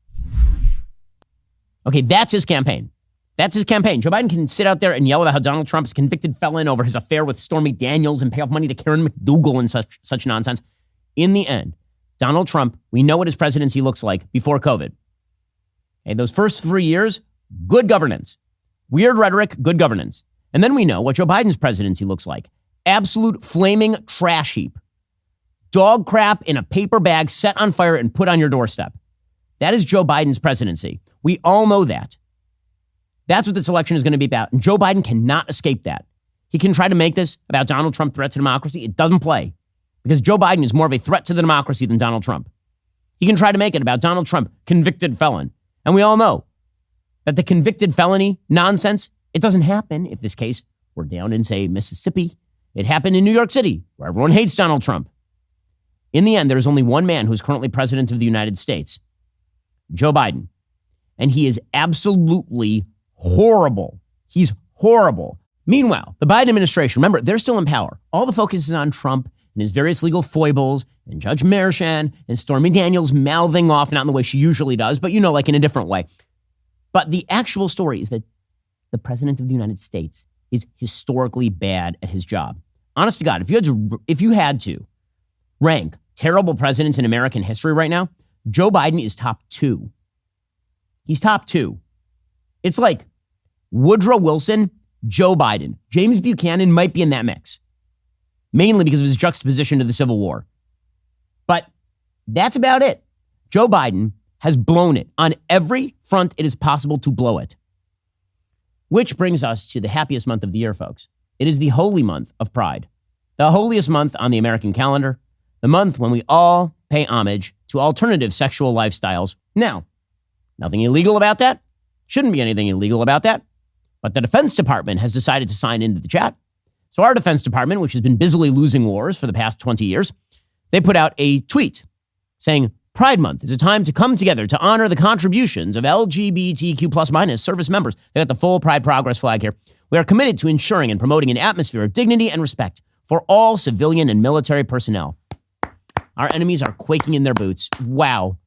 Okay, that's his campaign. That's his campaign. Joe Biden can sit out there and yell about how Donald Trump is a convicted felon over his affair with Stormy Daniels and pay off money to Karen McDougal and such nonsense. In the end, Donald Trump, we know what his presidency looks like before COVID. Okay, those first 3 years, good governance. Weird rhetoric, good governance. And then we know what Joe Biden's presidency looks like. Absolute flaming trash heap. Dog crap in a paper bag set on fire and put on your doorstep. That is Joe Biden's presidency. We all know that. That's what this election is going to be about. And Joe Biden cannot escape that. He can try to make this about Donald Trump threat to democracy. It doesn't play. Because Joe Biden is more of a threat to the democracy than Donald Trump. He can try to make it about Donald Trump, convicted felon. And we all know that the convicted felony nonsense, it doesn't happen if this case were down in, say, Mississippi. It happened in New York City, where everyone hates Donald Trump. In the end, there's only one man who's currently president of the United States, Joe Biden. And he is absolutely horrible. He's horrible. Meanwhile, the Biden administration, remember, they're still in power. All the focus is on Trump and his various legal foibles and Judge Merchan and Stormy Daniels mouthing off, not in the way she usually does, but like in a different way. But the actual story is that the president of the United States is historically bad at his job. Honest to God, if you had to rank terrible presidents in American history right now, Joe Biden is top 2. He's top 2. It's like Woodrow Wilson, Joe Biden. James Buchanan might be in that mix, mainly because of his juxtaposition to the Civil War. But that's about it. Joe Biden has blown it on every front it is possible to blow it. Which brings us to the happiest month of the year, folks. It is the holy month of Pride, the holiest month on the American calendar, the month when we all pay homage to alternative sexual lifestyles. Now, nothing illegal about that. Shouldn't be anything illegal about that. But the Defense Department has decided to sign into the chat. So our Defense Department, which has been busily losing wars for the past 20 years, they put out a tweet saying, Pride Month is a time to come together to honor the contributions of LGBTQ plus minus service members. They got the full Pride Progress flag here. We are committed to ensuring and promoting an atmosphere of dignity and respect for all civilian and military personnel. Our enemies are quaking in their boots. Wow.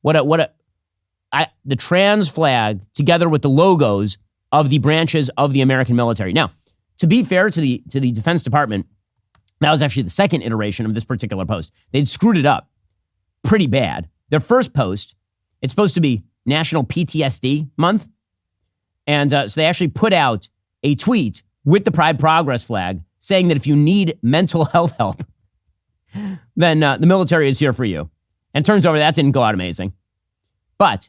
The trans flag together with the logos of the branches of the American military. Now, to be fair to the Defense Department, that was actually the second iteration of this particular post. They'd screwed it up pretty bad. Their first post, it's supposed to be National PTSD Month. And so they actually put out a tweet with the Pride Progress flag saying that if you need mental health help, then the military is here for you. And turns out that didn't go out amazing. But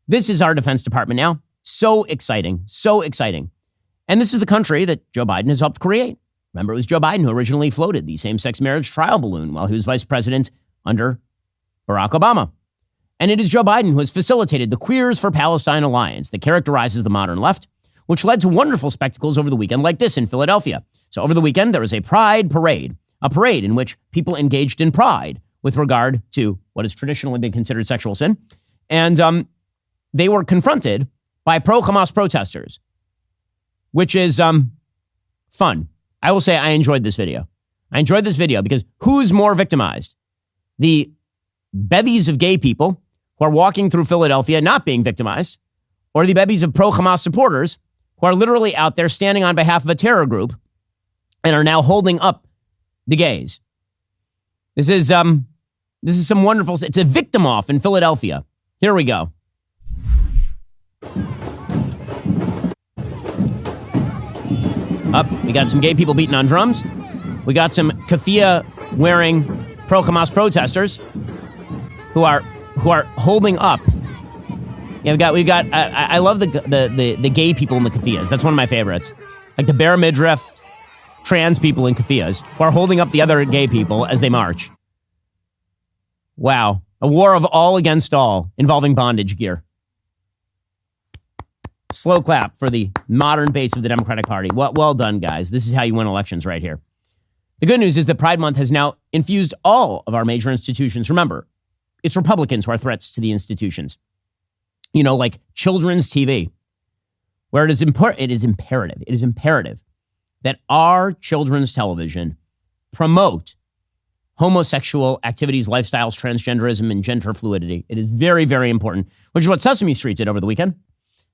this is our Defense Department now. So exciting, so exciting. And this is the country that Joe Biden has helped create. Remember, it was Joe Biden who originally floated the same-sex marriage trial balloon while he was vice president under Barack Obama. And it is Joe Biden who has facilitated the Queers for Palestine alliance that characterizes the modern left, which led to wonderful spectacles over the weekend like this in Philadelphia. So over the weekend, there was a pride parade, a parade in which people engaged in pride with regard to what has traditionally been considered sexual sin. And they were confronted by pro-Hamas protesters, which is fun. I will say I enjoyed this video. I enjoyed this video because who's more victimized? The bevies of gay people who are walking through Philadelphia not being victimized, or the bevies of pro-Hamas supporters who are literally out there standing on behalf of a terror group and are now holding up the gays. This is some wonderful, it's a victim off in Philadelphia. Here we go. Up, we got some gay people beating on drums. We got some keffiyeh wearing pro-Hamas protesters who are holding up. Yeah, we got. I love the gay people in the keffiyehs. That's one of my favorites. Like the bare midriff trans people in keffiyehs who are holding up the other gay people as they march. Wow, a war of all against all involving bondage gear. Slow clap for the modern base of the Democratic Party. Well done, guys. This is how you win elections right here. The good news is that Pride Month has now infused all of our major institutions. Remember, it's Republicans who are threats to the institutions. You know, like children's TV, where it is imperative that our children's television promote homosexual activities, lifestyles, transgenderism, and gender fluidity. It is very, very important, which is what Sesame Street did over the weekend.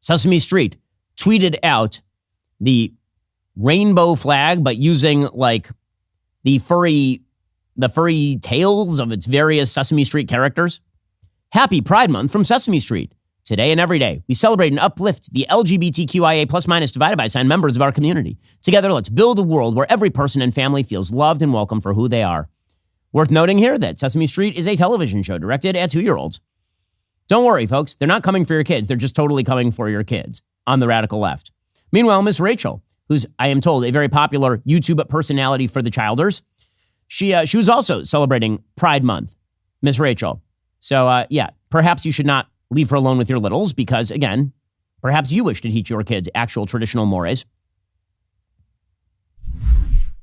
Sesame Street tweeted out the rainbow flag, but using like the furry tails of its various Sesame Street characters. Happy Pride Month from Sesame Street. Today and every day, we celebrate and uplift the LGBTQIA plus minus divided by sign members of our community. Together, let's build a world where every person and family feels loved and welcome for who they are. Worth noting here that Sesame Street is a television show directed at 2-year-olds. Don't worry, folks. They're not coming for your kids. They're just totally coming for your kids on the radical left. Meanwhile, Miss Rachel, who's, I am told, a very popular YouTube personality for the childers, she was also celebrating Pride Month, Miss Rachel. So, perhaps you should not leave her alone with your littles because, again, perhaps you wish to teach your kids actual traditional mores.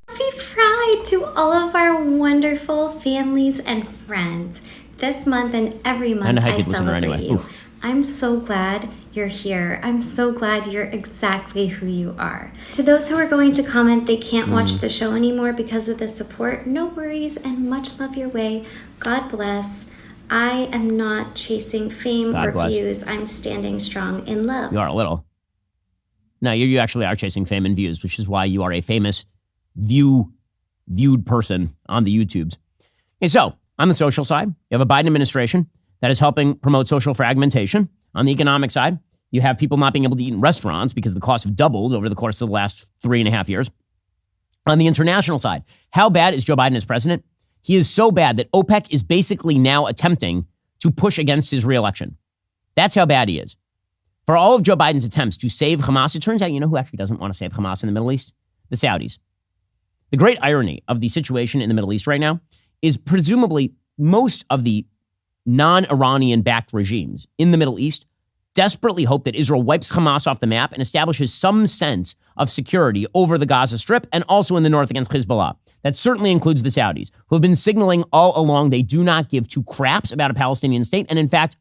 Happy Pride to all of our wonderful families and friends. This month and every month I celebrate you. Oof. I'm so glad you're here. I'm so glad you're exactly who you are. To those who are going to comment they can't watch the show anymore because of the support, no worries and much love your way. God bless. I am not chasing fame or views. I'm standing strong in love. You are a little. No, you actually are chasing fame and views, which is why you are a famous viewed person on the YouTubes. Okay, so on the social side, you have a Biden administration that is helping promote social fragmentation. On the economic side, you have people not being able to eat in restaurants because the costs have doubled over the course of the last 3.5 years. On the international side, how bad is Joe Biden as president? He is so bad that OPEC is basically now attempting to push against his reelection. That's how bad he is. For all of Joe Biden's attempts to save Hamas, it turns out, you know who actually doesn't want to save Hamas in the Middle East? The Saudis. The great irony of the situation in the Middle East right now is presumably most of the non-Iranian-backed regimes in the Middle East desperately hope that Israel wipes Hamas off the map and establishes some sense of security over the Gaza Strip and also in the north against Hezbollah. That certainly includes the Saudis, who have been signaling all along they do not give two craps about a Palestinian state and, in fact,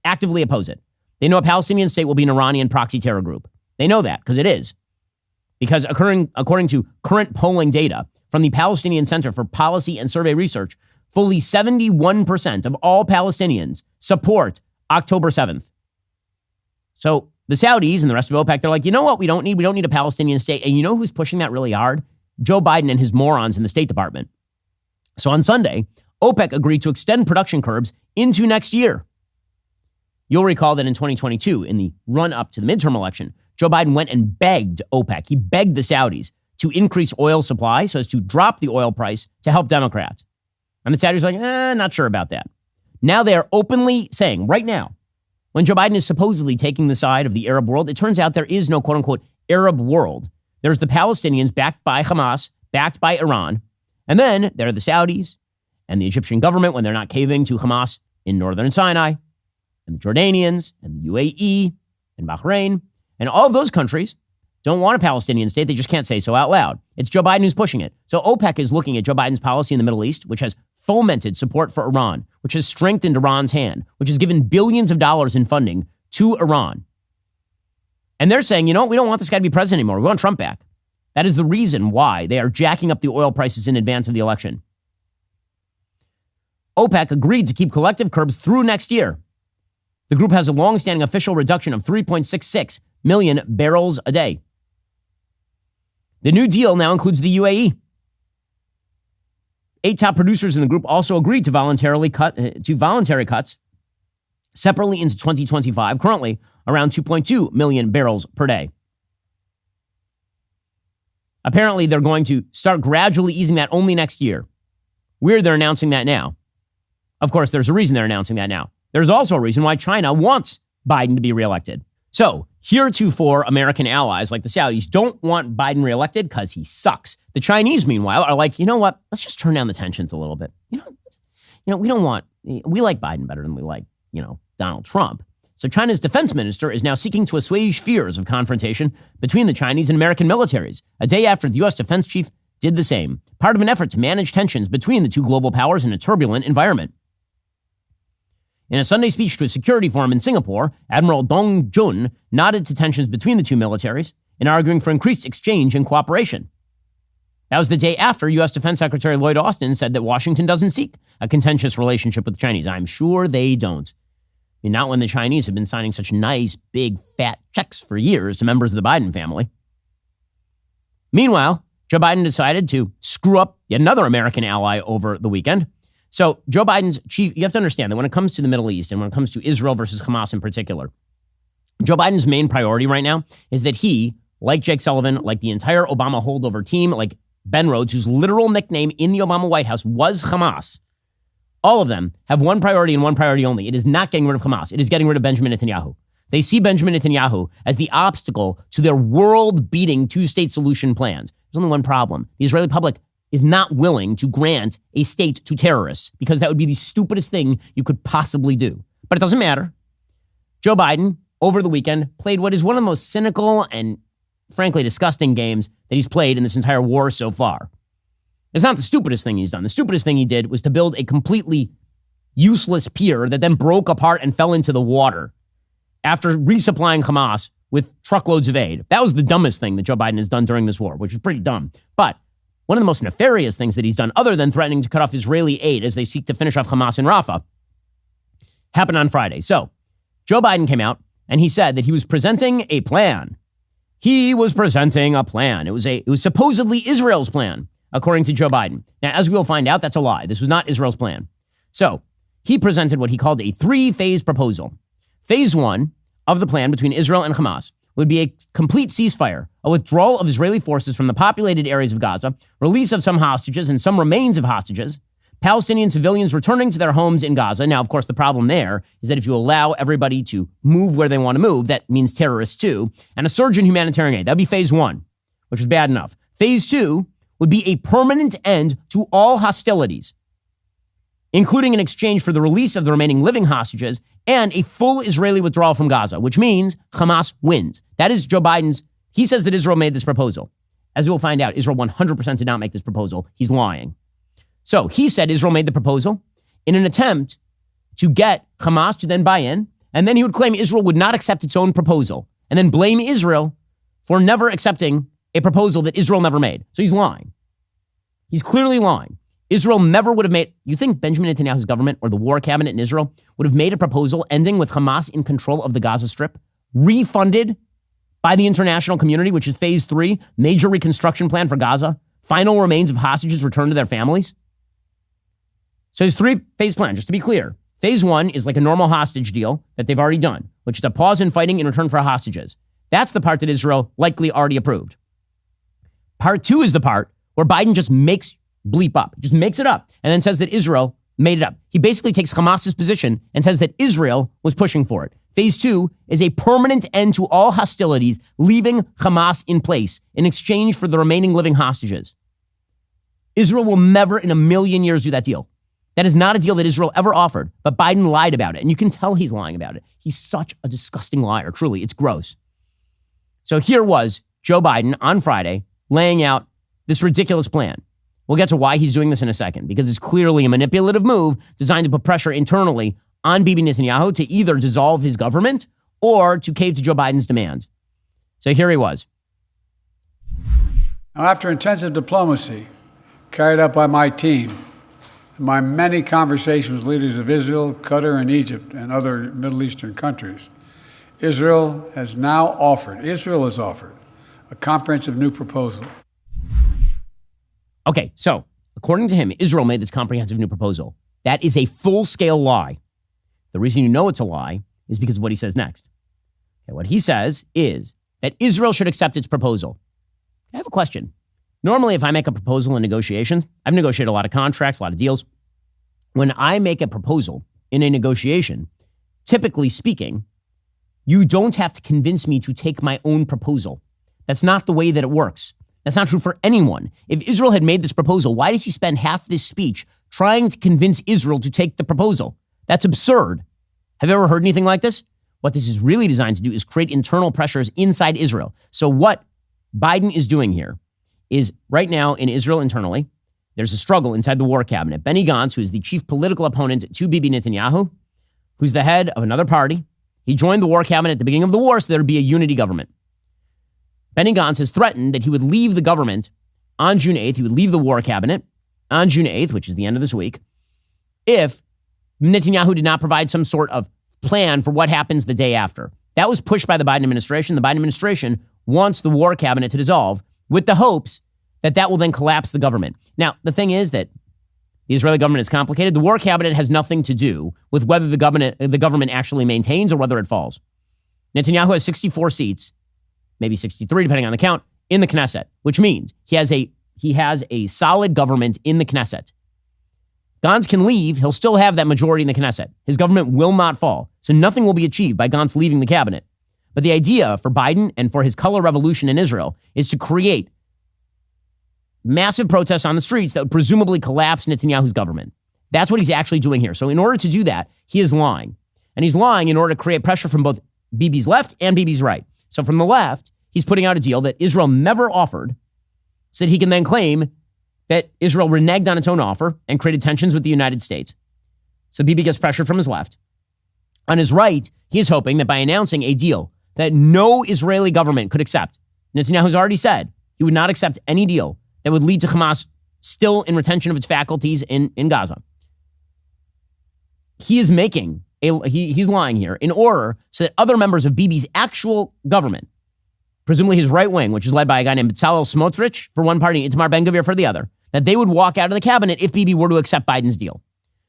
actively oppose it. They know a Palestinian state will be an Iranian proxy terror group. They know that because it is. Because according to current polling data from the Palestinian Center for Policy and Survey Research, fully 71% of all Palestinians support October 7th. So the Saudis and the rest of OPEC, they're like, you know what we don't need a Palestinian state. And you know who's pushing that really hard? Joe Biden and his morons in the State Department. So on Sunday, OPEC agreed to extend production curbs into next year. You'll recall that in 2022, in the run-up to the midterm election, Joe Biden went and begged OPEC. He begged the Saudis to increase oil supply so as to drop the oil price to help Democrats. And the Saudis are like, not sure about that. Now they are openly saying, right now, when Joe Biden is supposedly taking the side of the Arab world, it turns out there is no quote-unquote Arab world. There's the Palestinians backed by Hamas, backed by Iran. And then there are the Saudis and the Egyptian government when they're not caving to Hamas in northern Sinai, and the Jordanians and the UAE and Bahrain. And all of those countries don't want a Palestinian state. They just can't say so out loud. It's Joe Biden who's pushing it. So OPEC is looking at Joe Biden's policy in the Middle East, which has fomented support for Iran, which has strengthened Iran's hand, which has given billions of dollars in funding to Iran. And they're saying, you know, we don't want this guy to be president anymore. We want Trump back. That is the reason why they are jacking up the oil prices in advance of the election. OPEC agreed to keep collective curbs through next year. The group has a long-standing official reduction of 3.66 million barrels a day. The new deal now includes the UAE. 8 top producers in the group also agreed to voluntary cuts separately into 2025, currently around 2.2 million barrels per day. Apparently, they're going to start gradually easing that only next year. Weird they're announcing that now. Of course, there's a reason they're announcing that now. There's also a reason why China wants Biden to be reelected. So, heretofore American allies like the Saudis don't want Biden reelected because he sucks. The Chinese, meanwhile, are like, you know what? Let's just turn down the tensions a little bit. We like Biden better than we like, Donald Trump. So China's defense minister is now seeking to assuage fears of confrontation between the Chinese and American militaries, a day after the U.S. defense chief did the same, part of an effort to manage tensions between the two global powers in a turbulent environment. In a Sunday speech to a security forum in Singapore, Admiral Dong Jun nodded to tensions between the two militaries in arguing for increased exchange and cooperation. That was the day after U.S. Defense Secretary Lloyd Austin said that Washington doesn't seek a contentious relationship with the Chinese. I'm sure they don't. Not when the Chinese have been signing such nice, big, fat checks for years to members of the Biden family. Meanwhile, Joe Biden decided to screw up yet another American ally over the weekend. So Joe Biden's chief, you have to understand that when it comes to the Middle East and when it comes to Israel versus Hamas in particular, Joe Biden's main priority right now is that he, like Jake Sullivan, like the entire Obama holdover team, like Ben Rhodes, whose literal nickname in the Obama White House was Hamas, all of them have one priority and one priority only. It is not getting rid of Hamas. It is getting rid of Benjamin Netanyahu. They see Benjamin Netanyahu as the obstacle to their world-beating two-state solution plans. There's only one problem. The Israeli public is not willing to grant a state to terrorists because that would be the stupidest thing you could possibly do. But it doesn't matter. Joe Biden, over the weekend, played what is one of the most cynical and, frankly, disgusting games that he's played in this entire war so far. It's not the stupidest thing he's done. The stupidest thing he did was to build a completely useless pier that then broke apart and fell into the water after resupplying Hamas with truckloads of aid. That was the dumbest thing that Joe Biden has done during this war, which is pretty dumb. But one of the most nefarious things that he's done, other than threatening to cut off Israeli aid as they seek to finish off Hamas in Rafah, happened on Friday. So Joe Biden came out and he said that he was presenting a plan. He was presenting a plan. It was supposedly Israel's plan, according to Joe Biden. Now, as we will find out, that's a lie. This was not Israel's plan. So he presented what he called a 3-phase proposal. Phase 1 of the plan between Israel and Hamas would be a complete ceasefire, a withdrawal of Israeli forces from the populated areas of Gaza, release of some hostages and some remains of hostages, Palestinian civilians returning to their homes in Gaza. Now, of course, the problem there is that if you allow everybody to move where they want to move, that means terrorists too, and a surge in humanitarian aid. That would be phase 1, which is bad enough. Phase 2 would be a permanent end to all hostilities, including an exchange for the release of the remaining living hostages and a full Israeli withdrawal from Gaza, which means Hamas wins. That is Joe Biden's. He says that Israel made this proposal. As we'll find out, Israel 100% did not make this proposal. He's lying. So he said Israel made the proposal in an attempt to get Hamas to then buy in, and then he would claim Israel would not accept its own proposal, and then blame Israel for never accepting a proposal that Israel never made. So he's lying. He's clearly lying. Israel never would have made, you think Benjamin Netanyahu's government or the war cabinet in Israel would have made a proposal ending with Hamas in control of the Gaza Strip? refunded by the international community, which is phase 3, major reconstruction plan for Gaza, final remains of hostages returned to their families. So there's 3-phase plan, just to be clear. Phase 1 is like a normal hostage deal that they've already done, which is a pause in fighting in return for hostages. That's the part that Israel likely already approved. Part 2 is the part where Biden just makes bleep up, just makes it up, and then says that Israel made it up. He basically takes Hamas's position and says that Israel was pushing for it. Phase 2 is a permanent end to all hostilities, leaving Hamas in place in exchange for the remaining living hostages. Israel will never in a million years do that deal. That is not a deal that Israel ever offered, but Biden lied about it, and you can tell he's lying about it. He's such a disgusting liar. Truly, it's gross. So here was Joe Biden on Friday laying out this ridiculous plan. We'll get to why he's doing this in a second, because it's clearly a manipulative move designed to put pressure internally on Bibi Netanyahu to either dissolve his government or to cave to Joe Biden's demands. So here he was. Now, after intensive diplomacy carried out by my team, and my many conversations with leaders of Israel, Qatar, and Egypt, and other Middle Eastern countries, Israel has offered a comprehensive new proposal. Okay, so according to him, Israel made this comprehensive new proposal. That is a full-scale lie. The reason you know it's a lie is because of what he says next. Okay, what he says is that Israel should accept its proposal. I have a question. Normally, if I make a proposal in negotiations, I've negotiated a lot of contracts, a lot of deals. When I make a proposal in a negotiation, typically speaking, you don't have to convince me to take my own proposal. That's not the way that it works. That's not true for anyone. If Israel had made this proposal, why does he spend half this speech trying to convince Israel to take the proposal? That's absurd. Have you ever heard anything like this? What this is really designed to do is create internal pressures inside Israel. So what Biden is doing here is right now in Israel internally, there's a struggle inside the war cabinet. Benny Gantz, who is the chief political opponent to Bibi Netanyahu, who's the head of another party, he joined the war cabinet at the beginning of the war so there would be a unity government. Benny Gantz has threatened that he would leave the government on June 8th. He would leave the war cabinet on June 8th, which is the end of this week, if Netanyahu did not provide some sort of plan for what happens the day after. That was pushed by the Biden administration. The Biden administration wants the war cabinet to dissolve with the hopes that that will then collapse the government. Now, the thing is that the Israeli government is complicated. The war cabinet has nothing to do with whether the government actually maintains or whether it falls. Netanyahu has 64 seats, maybe 63, depending on the count, in the Knesset, which means he has a solid government in the Knesset. Gantz can leave. He'll still have that majority in the Knesset. His government will not fall. So nothing will be achieved by Gantz leaving the cabinet. But the idea for Biden and for his color revolution in Israel is to create massive protests on the streets that would presumably collapse Netanyahu's government. That's what he's actually doing here. So in order to do that, he is lying. And he's lying in order to create pressure from both Bibi's left and Bibi's right. So from the left, he's putting out a deal that Israel never offered so that he can then claim that Israel reneged on its own offer and created tensions with the United States. So Bibi gets pressure from his left. On his right, he is hoping that by announcing a deal that no Israeli government could accept, Netanyahu's already said he would not accept any deal that would lead to Hamas still in retention of its faculties in Gaza. He is he's lying here in order so that other members of Bibi's actual government, presumably his right wing, which is led by a guy named Bezalel Smotrich for one party, Itamar Ben-Gvir for the other, that they would walk out of the cabinet if Bibi were to accept Biden's deal.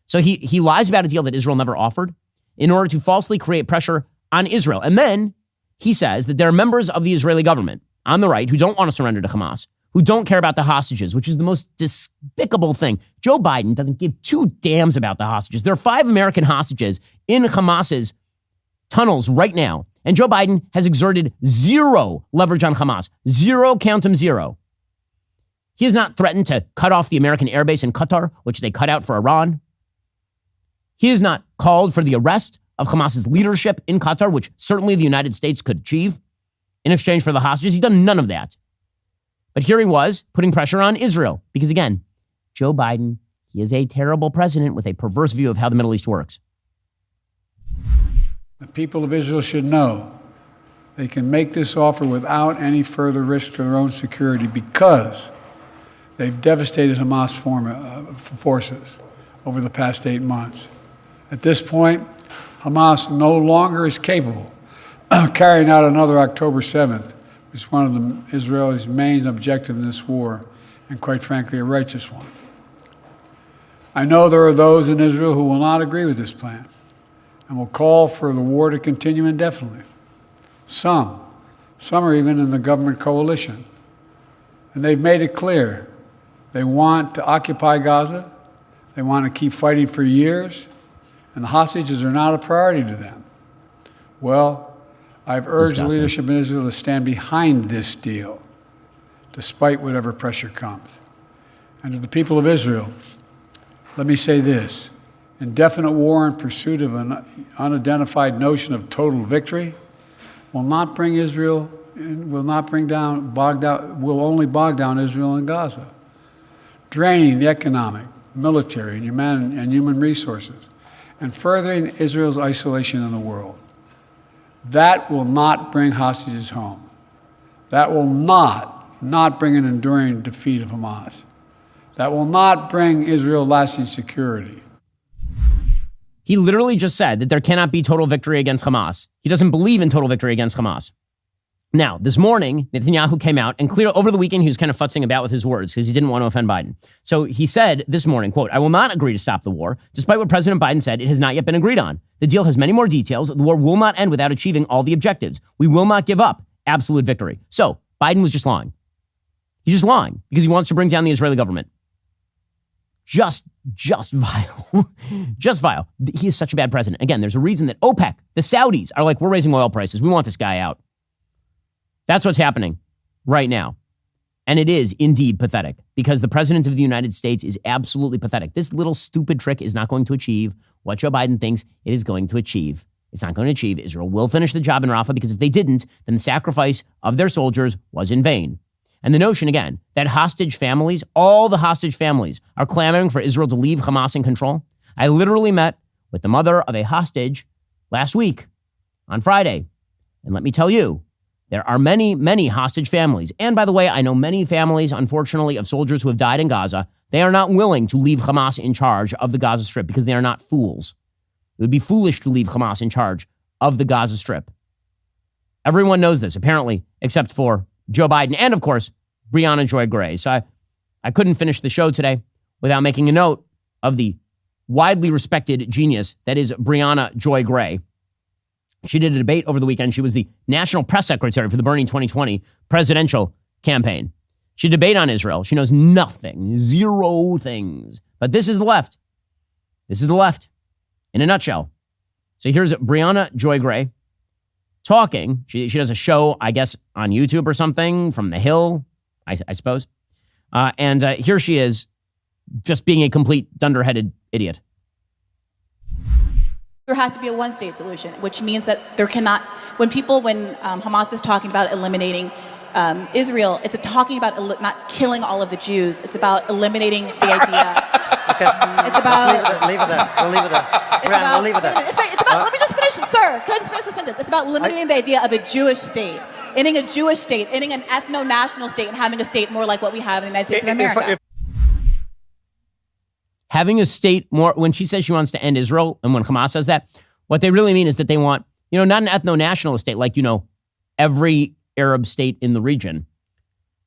So he lies about a deal that Israel never offered in order to falsely create pressure on Israel. And then he says that there are members of the Israeli government on the right who don't want to surrender to Hamas, who don't care about the hostages, which is the most despicable thing. Joe Biden doesn't give two damns about the hostages. There are 5 American hostages in Hamas's tunnels right now. And Joe Biden has exerted zero leverage on Hamas. Zero, count them, zero. He has not threatened to cut off the American airbase in Qatar, which they cut out for Iran. He has not called for the arrest of Hamas's leadership in Qatar, which certainly the United States could achieve in exchange for the hostages. He's done none of that. But here he was putting pressure on Israel because, again, Joe Biden, he is a terrible president with a perverse view of how the Middle East works. The people of Israel should know they can make this offer without any further risk to their own security because they've devastated Hamas forces over the past 8 months. At this point, Hamas no longer is capable carrying out another October 7th, which is one of Israel's main objectives in this war, and quite frankly, a righteous one. I know there are those in Israel who will not agree with this plan and will call for the war to continue indefinitely. Some are even in the government coalition. And they've made it clear they want to occupy Gaza, they want to keep fighting for years, and the hostages are not a priority to them. Well, I've urged the leadership in Israel to stand behind this deal, despite whatever pressure comes. And to the people of Israel, let me say this. Indefinite war in pursuit of an unidentified notion of total victory will not bring Israel, will only bog down Israel and Gaza, draining the economic, military, and human resources, and furthering Israel's isolation in the world. That will not bring hostages home. That will not bring an enduring defeat of Hamas. That will not bring Israel lasting security. He literally just said that there cannot be total victory against Hamas. He doesn't believe in total victory against Hamas. Now, this morning, Netanyahu came out and over the weekend, he was kind of futzing about with his words because he didn't want to offend Biden. So he said this morning, quote, "I will not agree to stop the war. Despite what President Biden said, it has not yet been agreed on. The deal has many more details. The war will not end without achieving all the objectives. We will not give up absolute victory." So Biden was just lying. He's just lying because he wants to bring down the Israeli government. Just vile. Just vile. He is such a bad president. Again, there's a reason that OPEC, the Saudis, are like, we're raising oil prices. We want this guy out. That's what's happening right now. And it is indeed pathetic because the president of the United States is absolutely pathetic. This little stupid trick is not going to achieve what Joe Biden thinks it is going to achieve. It's not going to achieve. Israel will finish the job in Rafah because if they didn't, then the sacrifice of their soldiers was in vain. And the notion, again, that hostage families, all the hostage families, are clamoring for Israel to leave Hamas in control. I literally met with the mother of a hostage last week on Friday. And let me tell you, there are many, many hostage families. And by the way, I know many families, unfortunately, of soldiers who have died in Gaza. They are not willing to leave Hamas in charge of the Gaza Strip because they are not fools. It would be foolish to leave Hamas in charge of the Gaza Strip. Everyone knows this, apparently, except for Joe Biden and, of course, Breonna Joy Gray. So I couldn't finish the show today without making a note of the widely respected genius that is Breonna Joy Gray. She did a debate over the weekend. She was the national press secretary for the Bernie 2020 presidential campaign. She did a debate on Israel. She knows nothing, zero things. But this is the left. This is the left in a nutshell. So here's Breonna Joy Gray talking. She does a show, I guess, on YouTube or something from The Hill, I suppose. And here she is just being a complete dunderheaded idiot. There has to be a one-state solution, which means that there cannot, when Hamas is talking about eliminating Israel, it's talking about not killing all of the Jews. It's about eliminating the idea. Okay. It's about... Leave it there. We'll leave it there. We'll leave it there. It's about, let me just finish, sir. Can I just finish the sentence? It's about eliminating the idea of a Jewish state. Ending a Jewish state, ending an ethno-national state, and having a state more like what we have in the United States of America. Having a state more, when she says she wants to end Israel, and when Hamas says that, what they really mean is that they want, not an ethno-nationalist state like, every Arab state in the region.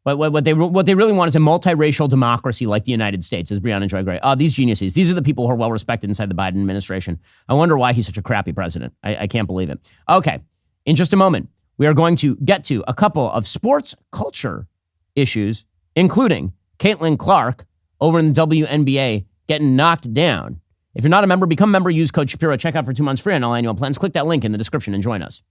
But what they really want is a multiracial democracy like the United States, as Breonna Joy Gray. These geniuses, these are the people who are well respected inside the Biden administration. I wonder why he's such a crappy president. I can't believe it. Okay, in just a moment, we are going to get to a couple of sports culture issues, including Caitlin Clark over in the WNBA getting knocked down. If you're not a member, become a member, use code Shapiro, check out for 2 months free on all annual plans. Click that link in the description and join us.